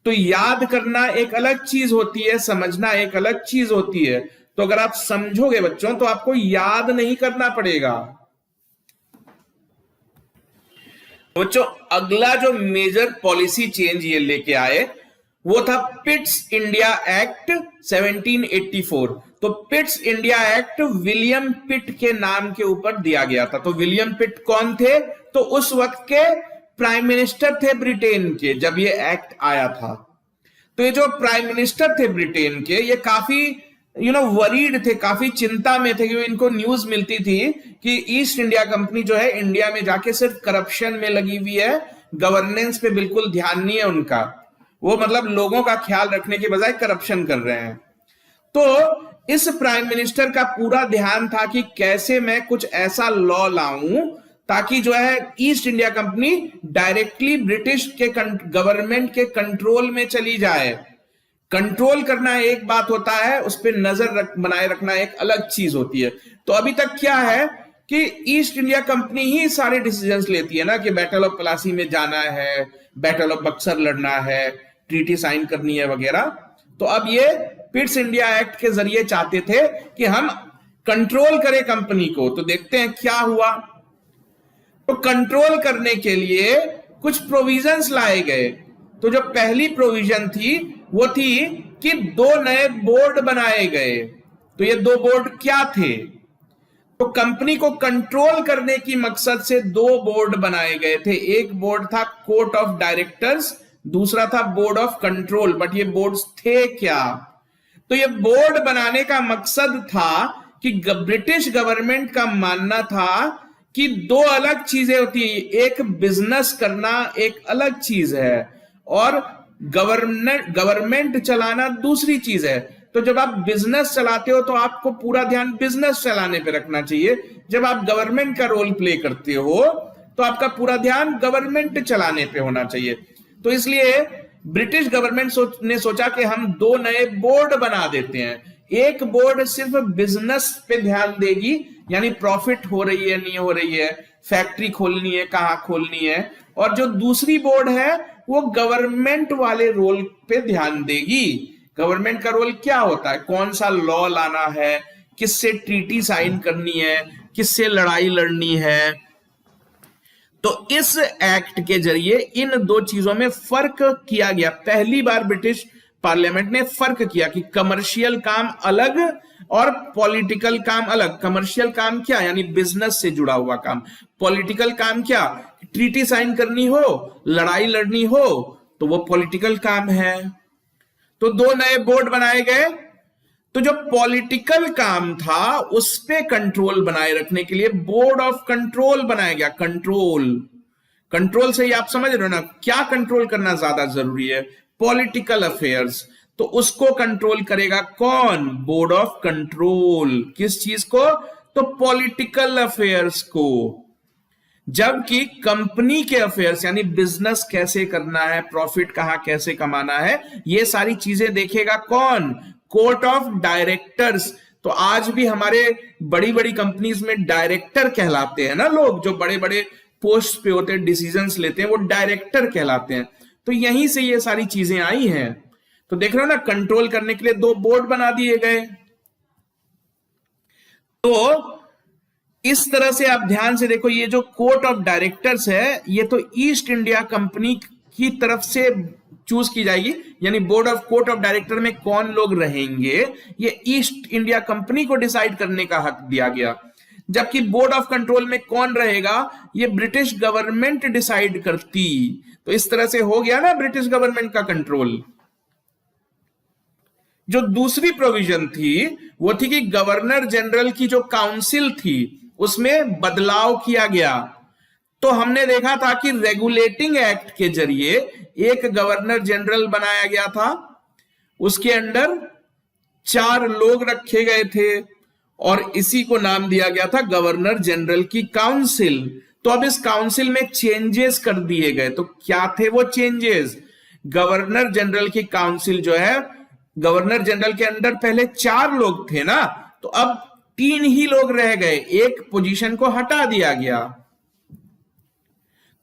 तो याद करना एक अलग चीज होती है, समझना एक अलग चीज होती है। तो अगर आप समझोगे बच्चों तो आपको याद नहीं करना पड़ेगा। बच्चों अगला जो मेजर पॉलिसी चेंज ये लेके आए वो था पिट्स इंडिया एक्ट 1784। तो पिट्स इंडिया एक्ट विलियम पिट के नाम के ऊपर दिया गया था। तो विलियम पिट कौन थे? तो उस वक्त के प्राइम मिनिस्टर थे ब्रिटेन के जब ये एक्ट आया था। तो ये जो प्राइम मिनिस्टर थे ब्रिटेन के, ये काफी वरीड थे, काफी चिंता में थे, क्योंकि इनको न्यूज मिलती थी कि ईस्ट इंडिया कंपनी जो है इंडिया में जाके सिर्फ करप्शन में लगी हुई है, गवर्नेंस पे बिल्कुल ध्यान नहीं है उनका। वो मतलब लोगों का ख्याल रखने के बजाय करप्शन कर रहे हैं। तो इस प्राइम मिनिस्टर का पूरा ध्यान था कि कैसे मैं कुछ ऐसा लॉ लाऊं ताकि जो है east India company directly British के गवर्नमेंट के कंट्रोल में चली जाए। कंट्रोल करना एक बात होता है, उस पर नजर बनाए रखना एक अलग चीज होती है। तो अभी तक क्या है कि ईस्ट इंडिया कंपनी ही सारे डिसीजंस लेती है ना, कि बैटल ऑफ प्लासी में जाना है, बैटल ऑफ बक्सर लड़ना है, ट्रीटी साइन करनी है वगैरह। तो अब ये पिट्स इंडिया एक्ट के जरिए चाहते थे कि हम कंट्रोल करें कंपनी को। तो देखते हैं क्या हुआ। तो कंट्रोल करने के लिए कुछ प्रोविजंस लाए गए। तो जो पहली प्रोविजन थी वो थी कि 2 नए बोर्ड बनाए गए। तो ये 2 बोर्ड क्या थे? तो कंपनी को कंट्रोल करने की मकसद से 2 बोर्ड बनाए गए थे। एक बोर्ड था कोर्ट ऑफ डायरेक्टर्स, दूसरा था बोर्ड ऑफ कंट्रोल। बट ये बोर्ड्स थे क्या? तो ये बोर्ड बनाने का मकसद था कि ब्रिटिश गवर्नमेंट का मानना था कि 2 अलग चीजें होती है। एक बिजनेस करना एक अलग चीज है और गवर्नमेंट चलाना दूसरी चीज है। तो जब आप बिजनेस चलाते हो तो आपको पूरा ध्यान बिजनेस चलाने पे रखना चाहिए। जब आप गवर्नमेंट का रोल प्ले करते हो तो आपका पूरा ध्यान गवर्नमेंट चलाने पे होना चाहिए। तो इसलिए ब्रिटिश गवर्नमेंट ने सोचा कि हम दो नए बोर्ड बना देते हैं। एक बोर्ड सिर्फ बिजनेस पे ध्यान देगी, यानी प्रॉफिट हो रही है नहीं हो रही है, फैक्ट्री खोलनी है कहां खोलनी है, और जो दूसरी बोर्ड है वो गवर्नमेंट वाले रोल पे ध्यान देगी। गवर्नमेंट का रोल क्या होता है, कौन सा लॉ लाना है, किससे ट्रीटी साइन करनी है, किससे लड़ाई लड़नी है। तो इस एक्ट के जरिए इन दो चीजों में फर्क किया गया। पहली बार ब्रिटिश पार्लियामेंट ने फर्क किया कि कमर्शियल काम अलग और पॉलिटिकल काम अलग। कमर्शियल काम क्या, यानी बिजनेस से जुड़ा हुआ काम। पॉलिटिकल काम क्या, ट्रीटी साइन करनी हो, लड़ाई लड़नी हो, तो वो पॉलिटिकल काम है। तो दो नए बोर्ड बनाए गए। तो जो पॉलिटिकल काम था उस पे कंट्रोल बनाए रखने के लिए बोर्ड ऑफ कंट्रोल बनाया गया। कंट्रोल से ही आप समझ रहे हो ना, क्या कंट्रोल करना ज्यादा जरूरी है, पॉलिटिकल अफेयर्स। तो उसको कंट्रोल करेगा कौन, बोर्ड ऑफ कंट्रोल। किस चीज को, तो पॉलिटिकल अफेयर्स को। जबकि कंपनी के अफेयर्स यानी बिजनेस कैसे करना है, प्रॉफिट कहां कैसे कमाना है, ये सारी चीजें देखेगा कौन, कोर्ट ऑफ डायरेक्टर्स। तो आज भी हमारे बड़ी बड़ी कंपनीज में डायरेक्टर कहलाते हैं ना लोग, जो बड़े बड़े पोस्ट पे होते हैं, डिसीजंस लेते हैं, वो डायरेक्टर कहलाते हैं। तो यहीं से ये सारी चीजें आई हैं। तो देख रहे हो ना, कंट्रोल करने के लिए दो बोर्ड बना दिए गए। तो इस तरह से आप ध्यान से देखो, ये जो कोर्ट ऑफ डायरेक्टर्स है ये तो ईस्ट इंडिया कंपनी की तरफ से चूज की जाएगी, यानी board of court of director में कौन लोग रहेंगे ये ईस्ट इंडिया कंपनी को डिसाइड करने का हक दिया गया। जबकि बोर्ड ऑफ कंट्रोल में कौन रहेगा ये ब्रिटिश गवर्नमेंट डिसाइड करती। तो इस तरह से हो गया ना ब्रिटिश गवर्नमेंट का कंट्रोल। जो दूसरी प्रोविजन थी वो थी कि गवर्नर जनरल की जो काउंसिल थी उसमें बदलाव किया गया। तो हमने देखा था कि रेगुलेटिंग एक्ट के जरिए एक गवर्नर जनरल बनाया गया था, उसके अंडर 4 लोग रखे गए थे और इसी को नाम दिया गया था गवर्नर जनरल की काउंसिल। तो अब इस काउंसिल में चेंजेस कर दिए गए। तो क्या थे वो चेंजेस, गवर्नर जनरल की काउंसिल जो है, गवर्नर जनरल के अंडर पहले 4 लोग थे ना, तो अब 3 ही लोग रह गए, एक पोजीशन को हटा दिया गया।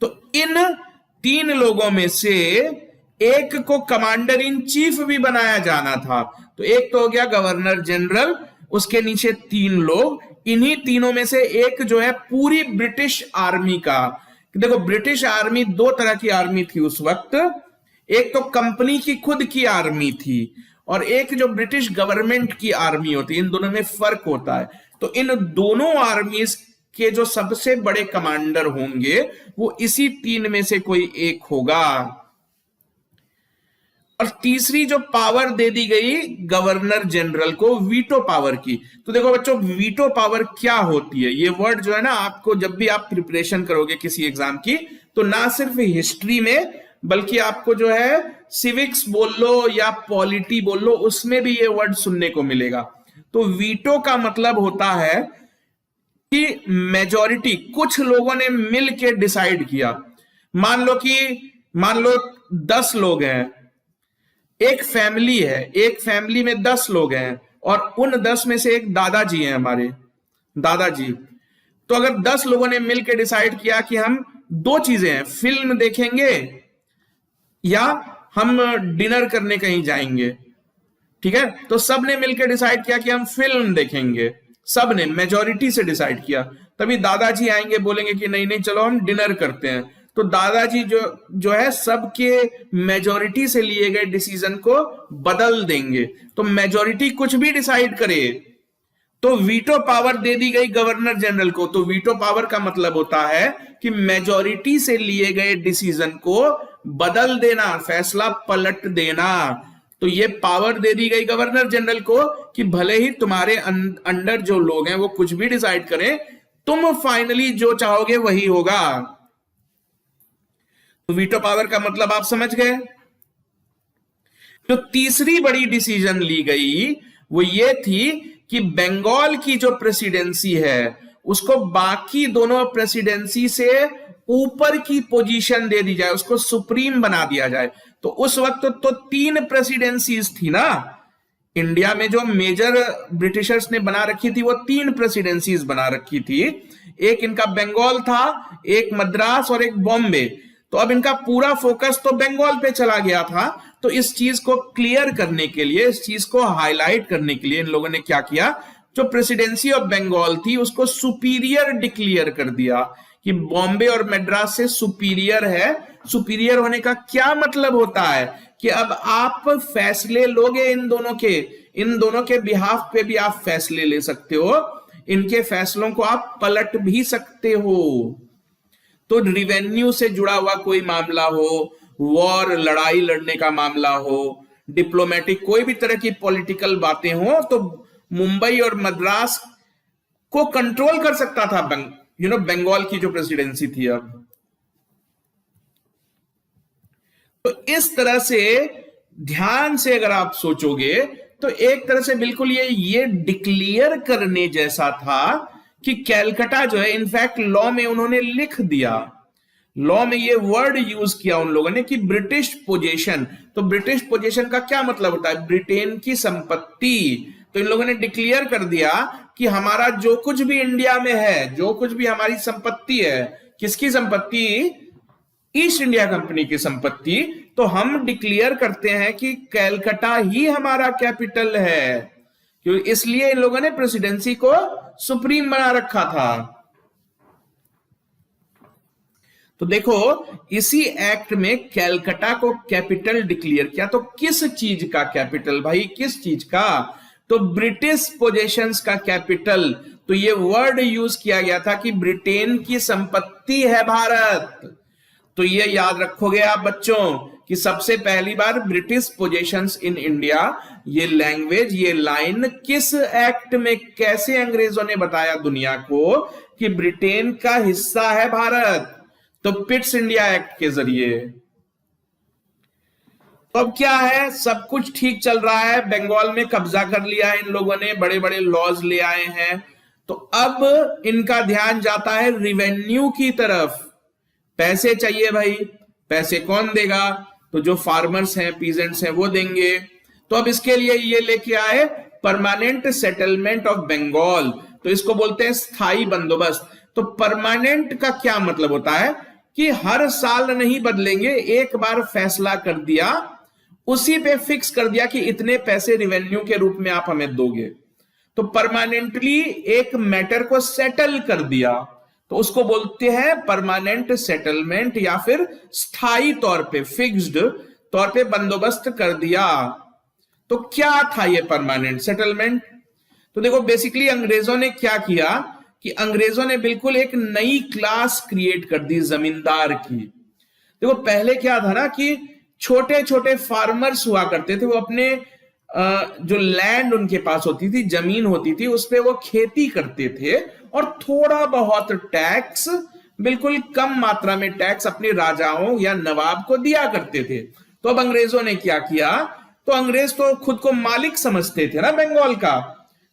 तो इन 3 लोगों में से एक को कमांडर इन चीफ भी बनाया जाना था। तो एक तो हो गया गवर्नर जनरल, उसके नीचे 3 लोग, इन्हीं तीनों में से एक जो है पूरी ब्रिटिश आर्मी का। देखो ब्रिटिश आर्मी 2 तरह की आर्मी थी उस वक्त, एक तो कंपनी की खुद की आर्मी थी और एक जो ब्रिटिश गवर्नमेंट की आर्मी होती है। इन दोनों में फर्क होता है। तो इन दोनों आर्मीज के जो सबसे बड़े कमांडर होंगे वो इसी 3 में से कोई एक होगा। और तीसरी जो पावर दे दी गई गवर्नर जनरल को, वीटो पावर की। तो देखो बच्चों, वीटो पावर क्या होती है, ये वर्ड जो है ना, आपको जब भी आप प्रिपरेशन करोगे किसी एग्जाम की, तो ना सिर्फ हिस्ट्री में बल्कि आपको जो है सिविक्स बोल लो या पॉलिटी बोल लो, उसमें भी ये वर्ड सुनने को मिलेगा। तो वीटो का मतलब होता है कि मेजॉरिटी, कुछ लोगों ने मिल के डिसाइड किया। मान लो 10 लोग हैं, एक फैमिली है, एक फैमिली में 10 लोग हैं और उन 10 में से एक दादाजी हैं, हमारे दादाजी। तो अगर 10 लोगों ने मिलकर डिसाइड किया कि हम 2 चीजें हैं, फिल्म देखेंगे या हम डिनर करने कहीं जाएंगे, ठीक है, तो सबने मिलकर डिसाइड किया कि हम फिल्म देखेंगे, सबने मेजॉरिटी से डिसाइड किया। तभी दादाजी आएंगे, बोलेंगे कि नहीं नहीं चलो हम डिनर करते हैं। तो दादाजी जो है सबके मेजॉरिटी से लिए गए डिसीजन को बदल देंगे। तो मेजॉरिटी कुछ भी डिसाइड करे तो वीटो पावर दे दी गई गवर्नर जनरल को। तो वीटो पावर का मतलब होता है कि मेजॉरिटी से लिए गए डिसीजन को बदल देना, फैसला पलट देना। तो ये पावर दे दी गई गवर्नर जनरल को कि भले ही तुम्हारे अंडर जो लोग हैं वो कुछ भी डिसाइड करें, तुम फाइनली जो चाहोगे वही होगा। तो वीटो पावर का मतलब आप समझ गए। जो तीसरी बड़ी डिसीजन ली गई वो ये थी कि बंगाल की जो प्रेसिडेंसी है उसको बाकी दोनों प्रेसिडेंसी से ऊपर की पोजीशन दे दी जाए, उसको सुप्रीम बना दिया जाए। तो उस वक्त तो तीन प्रेसिडेंसीज थी ना इंडिया में, जो मेजर ब्रिटिशर्स ने बना रखी थी वो तीन प्रेसिडेंसीज बना रखी थी। एक इनका बंगाल था, एक मद्रास और एक बॉम्बे। तो अब इनका पूरा फोकस तो बंगाल पे चला गया था। तो इस चीज को क्लियर करने के लिए, इस चीज को हाईलाइट करने के लिए इन लोगों ने क्या किया, जो प्रेसिडेंसी ऑफ बंगाल थी उसको सुपीरियर डिक्लेयर कर दिया कि बॉम्बे और मद्रास से सुपीरियर है। सुपीरियर होने का क्या मतलब होता है कि अब आप फैसले लोगे इन दोनों के बिहाफ पे भी आप फैसले ले सकते हो, इनके फैसलों को आप पलट भी सकते हो। तो रिवेन्यू से जुड़ा हुआ कोई मामला हो, वॉर लड़ाई लड़ने का मामला हो, डिप्लोमेटिक कोई भी तरह की पॉलिटिकल बातें हो, तो मुंबई और मद्रास को कंट्रोल कर सकता था बंगाल की जो प्रेसिडेंसी थी। अब तो इस तरह से ध्यान से अगर आप सोचोगे तो एक तरह से बिल्कुल ये डिक्लेयर करने जैसा था कि कैलकाटा जो है, इनफैक्ट लॉ में उन्होंने लिख दिया, लॉ में ये वर्ड यूज किया उन लोगों ने कि ब्रिटिश पोजेशन। तो ब्रिटिश पोजेशन का क्या मतलब होता है, ब्रिटेन की संपत्ति। तो इन लोगों ने डिक्लेयर कर दिया कि हमारा जो कुछ भी इंडिया में है, जो कुछ भी हमारी संपत्ति है, किसकी संपत्ति, ईस्ट इंडिया कंपनी की संपत्ति, तो हम डिक्लेयर करते हैं कि कैलकाटा ही हमारा कैपिटल है। क्योंकि इसलिए इन लोगों ने प्रेसिडेंसी को सुप्रीम बना रखा था। तो देखो इसी एक्ट में कैलकाटा को कैपिटल डिक्लेयर किया। तो किस चीज का कैपिटल भाई, किस चीज का, तो ब्रिटिश पोजेशंस का कैपिटल। तो ये वर्ड यूज किया गया था कि ब्रिटेन की संपत्ति है भारत। तो ये याद रखोगे आप बच्चों कि सबसे पहली बार ब्रिटिश पोजेशंस इन इंडिया, ये लैंग्वेज, ये लाइन किस एक्ट में, कैसे अंग्रेजों ने बताया दुनिया को कि ब्रिटेन का हिस्सा है भारत, तो पिट्स इंडिया एक्ट के जरिए। तो अब क्या है, सब कुछ ठीक चल रहा है, बंगाल में कब्जा कर लिया है इन लोगों ने, बड़े बड़े लॉज ले आए हैं। तो अब इनका ध्यान जाता है रिवेन्यू की तरफ। पैसे चाहिए भाई, पैसे कौन देगा, तो जो फार्मर्स हैं, पीजेंट्स हैं, वो देंगे। तो अब इसके लिए ये लेके आए परमानेंट सेटलमेंट ऑफ बंगाल। तो इसको बोलते हैं स्थायी बंदोबस्त। तो परमानेंट का क्या मतलब होता है कि हर साल नहीं बदलेंगे, एक बार फैसला कर दिया, उसी पे फिक्स कर दिया कि इतने पैसे रिवेन्यू के रूप में आप हमें दोगे। तो परमानेंटली एक मैटर को सेटल कर दिया, तो उसको बोलते हैं परमानेंट सेटलमेंट, या फिर स्थायी तौर पे, फिक्स्ड तौर पे बंदोबस्त कर दिया। तो क्या था ये परमानेंट सेटलमेंट, तो देखो बेसिकली अंग्रेजों ने क्या किया कि अंग्रेजों ने बिल्कुल एक नई क्लास क्रिएट कर दी जमींदार की। देखो पहले क्या था ना कि छोटे छोटे फार्मर्स हुआ करते थे, वो अपने जो लैंड उनके पास होती थी, जमीन होती थी, उस पे वो खेती करते थे और थोड़ा बहुत टैक्स, बिल्कुल कम मात्रा में टैक्स अपने राजाओं या नवाब को दिया करते थे। तो अब अंग्रेजों ने क्या किया, तो अंग्रेज तो खुद को मालिक समझते थे ना बंगाल का,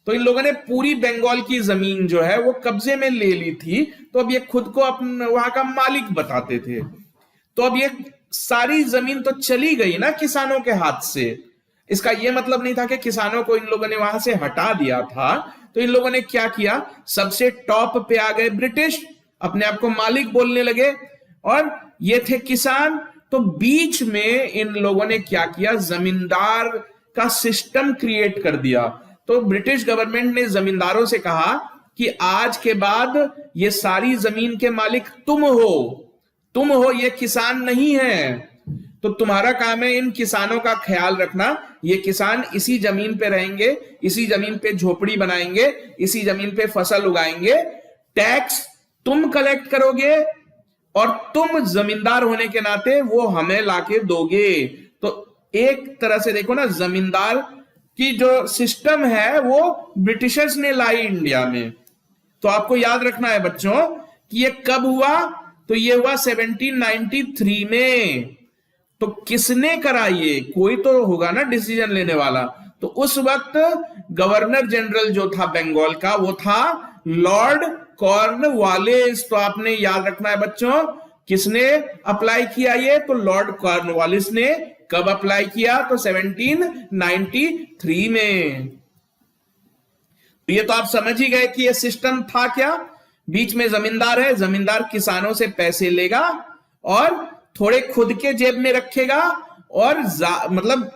तो इन लोगों ने पूरी बंगाल की जमीन जो है वो कब्जे में ले ली थी। तो अब ये खुद को अपने वहां का मालिक बताते थे। तो अब ये सारी जमीन तो चली गई ना किसानों के हाथ से। इसका यह मतलब नहीं था कि किसानों को इन लोगों ने वहां से हटा दिया था। तो इन लोगों ने क्या किया, सबसे टॉप पे आ गए ब्रिटिश, अपने आप को मालिक बोलने लगे, और ये थे किसान। तो बीच में इन लोगों ने क्या किया, जमींदार का सिस्टम क्रिएट कर दिया। तो ब्रिटिश गवर्नमेंट ने जमींदारों से कहा कि आज के बाद ये सारी जमीन के मालिक तुम हो, ये किसान नहीं है। तो तुम्हारा काम है इन किसानों का ख्याल रखना। ये किसान इसी जमीन पे रहेंगे, इसी जमीन पे झोपड़ी बनाएंगे, इसी जमीन पे फसल उगाएंगे, टैक्स तुम कलेक्ट करोगे और तुम जमींदार होने के नाते वो हमें लाके दोगे। तो एक तरह से देखो ना, जमींदार की जो सिस्टम है वो ब्रिटिशर्स ने लाई इंडिया में। तो आपको याद रखना है बच्चों कि ये कब हुआ, तो ये हुआ 1793 में। तो किसने करा ये? कोई तो होगा ना डिसीजन लेने वाला। तो उस वक्त गवर्नर जनरल जो था बंगाल का, वो था लॉर्ड कॉर्नवालिस। तो आपने याद रखना है बच्चों, किसने अप्लाई किया ये? तो लॉर्ड कॉर्नवालिस ने। कब अप्लाई किया? तो 1793 में। ये तो आप समझ ही गए कि ये सिस्टम था क्या। बीच में जमींदार है, जमींदार किसानों से पैसे लेगा और थोड़े खुद के जेब में रखेगा और मतलब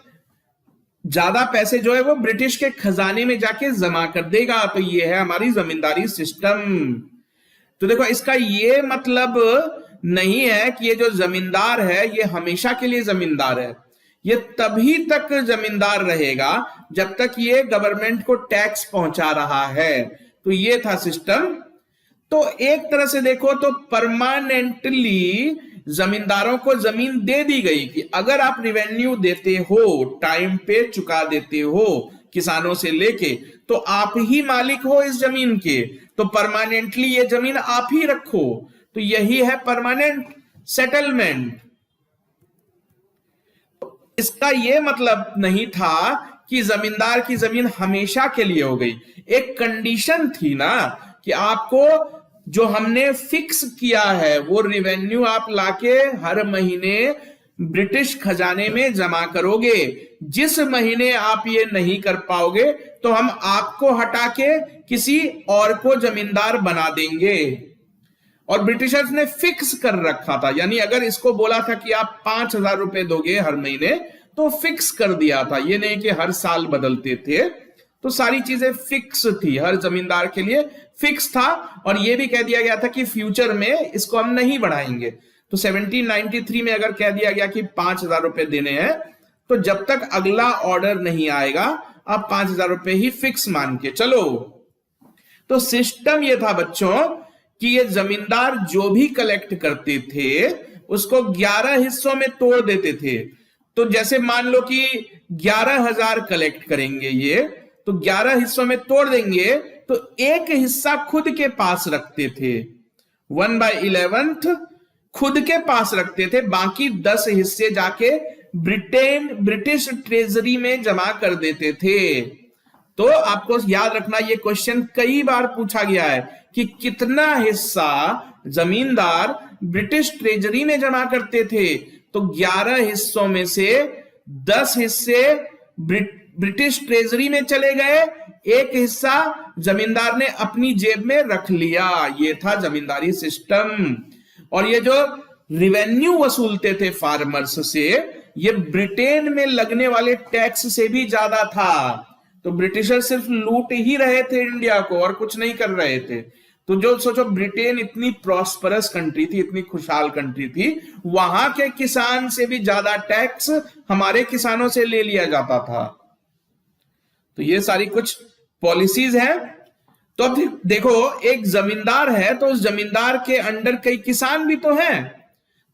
ज्यादा पैसे जो है वो ब्रिटिश के खजाने में जाके जमा कर देगा। तो ये है हमारी जमींदारी सिस्टम। तो देखो, इसका ये मतलब नहीं है कि ये जो जमींदार है ये हमेशा के लिए जमींदार है। ये तभी तक जमींदार रहेगा जब तक ये गवर्नमेंट को टैक्स पहुंचा रहा है। तो ये था सिस्टम। तो एक तरह से देखो तो परमानेंटली जमींदारों को जमीन दे दी गई कि अगर आप रिवेन्यू देते हो, टाइम पे चुका देते हो किसानों से लेके, तो आप ही मालिक हो इस जमीन के। तो परमानेंटली ये जमीन आप ही रखो। तो यही है परमानेंट सेटलमेंट। इसका यह मतलब नहीं था कि जमींदार की जमीन हमेशा के लिए हो गई। एक कंडीशन थी ना कि आपको जो हमने फिक्स किया है वो रिवेन्यू आप लाके हर महीने ब्रिटिश खजाने में जमा करोगे। जिस महीने आप ये नहीं कर पाओगे तो हम आपको हटा के किसी और को जमींदार बना देंगे। और ब्रिटिशर्स ने फिक्स कर रखा था, यानी अगर इसको बोला था कि आप 5,000 रुपए दोगे हर महीने, तो फिक्स कर दिया था। ये नहीं कि हर साल बदलते थे। तो सारी चीजें फिक्स थी, हर जमींदार के लिए फिक्स था। और ये भी कह दिया गया था कि फ्यूचर में इसको हम नहीं बढ़ाएंगे। तो 1793 में अगर कह दिया गया कि 5,000 रुपए देने हैं, तो जब तक अगला ऑर्डर नहीं आएगा आप 5,000 रुपए ही फिक्स मान के चलो। तो सिस्टम ये था बच्चों कि ये जमींदार जो भी कलेक्ट करते थे उसको 11 हिस्सों में तोड़ देते थे। तो जैसे मान लो कि 11,000 कलेक्ट करेंगे ये, तो 11 हिस्सों में तोड़ देंगे। तो एक हिस्सा खुद के पास रखते थे, 1/11 खुद के पास रखते थे। बाकी 10 हिस्से जाके ब्रिटिश ट्रेजरी में जमा कर देते थे। तो आपको याद रखना, ये क्वेश्चन कई बार पूछा गया है कि कितना हिस्सा जमींदार ब्रिटिश ट्रेजरी में जमा करते थे। तो 11 हिस्सों में से 10 हिस्से ब्रिटिश ट्रेजरी में चले गए, एक हिस्सा जमींदार ने अपनी जेब में रख लिया। ये था जमींदारी सिस्टम। और ये जो रिवेन्यू वसूलते थे फार्मर्स से, ये ब्रिटेन में लगने वाले टैक्स से भी ज्यादा था। तो ब्रिटिशर सिर्फ लूट ही रहे थे इंडिया को और कुछ नहीं कर रहे थे। तो जो सोचो, ब्रिटेन इतनी प्रॉस्परस कंट्री थी, इतनी खुशहाल कंट्री थी, वहां के किसान से भी ज्यादा टैक्स हमारे किसानों से ले लिया जाता था। तो ये सारी कुछ पॉलिसीज हैं। तो अब देखो, एक जमींदार है तो उस जमींदार के अंडर कई किसान भी तो हैं।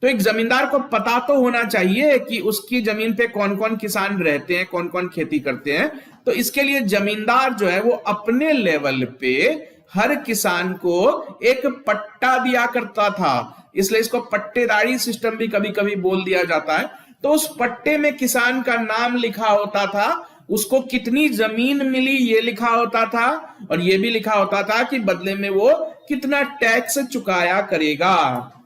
तो एक जमींदार को पता तो होना चाहिए कि उसकी जमीन पे कौन कौन किसान रहते हैं, कौन कौन खेती करते हैं। तो इसके लिए जमींदार जो है वो अपने लेवल पे हर किसान को एक पट्टा दिया करता था। इसलिए इसको पट्टेदारी सिस्टम भी कभी कभी बोल दिया जाता है। तो उस पट्टे में किसान का नाम लिखा होता था, उसको कितनी जमीन मिली ये लिखा होता था, और ये भी लिखा होता था कि बदले में वो कितना टैक्स चुकाया करेगा।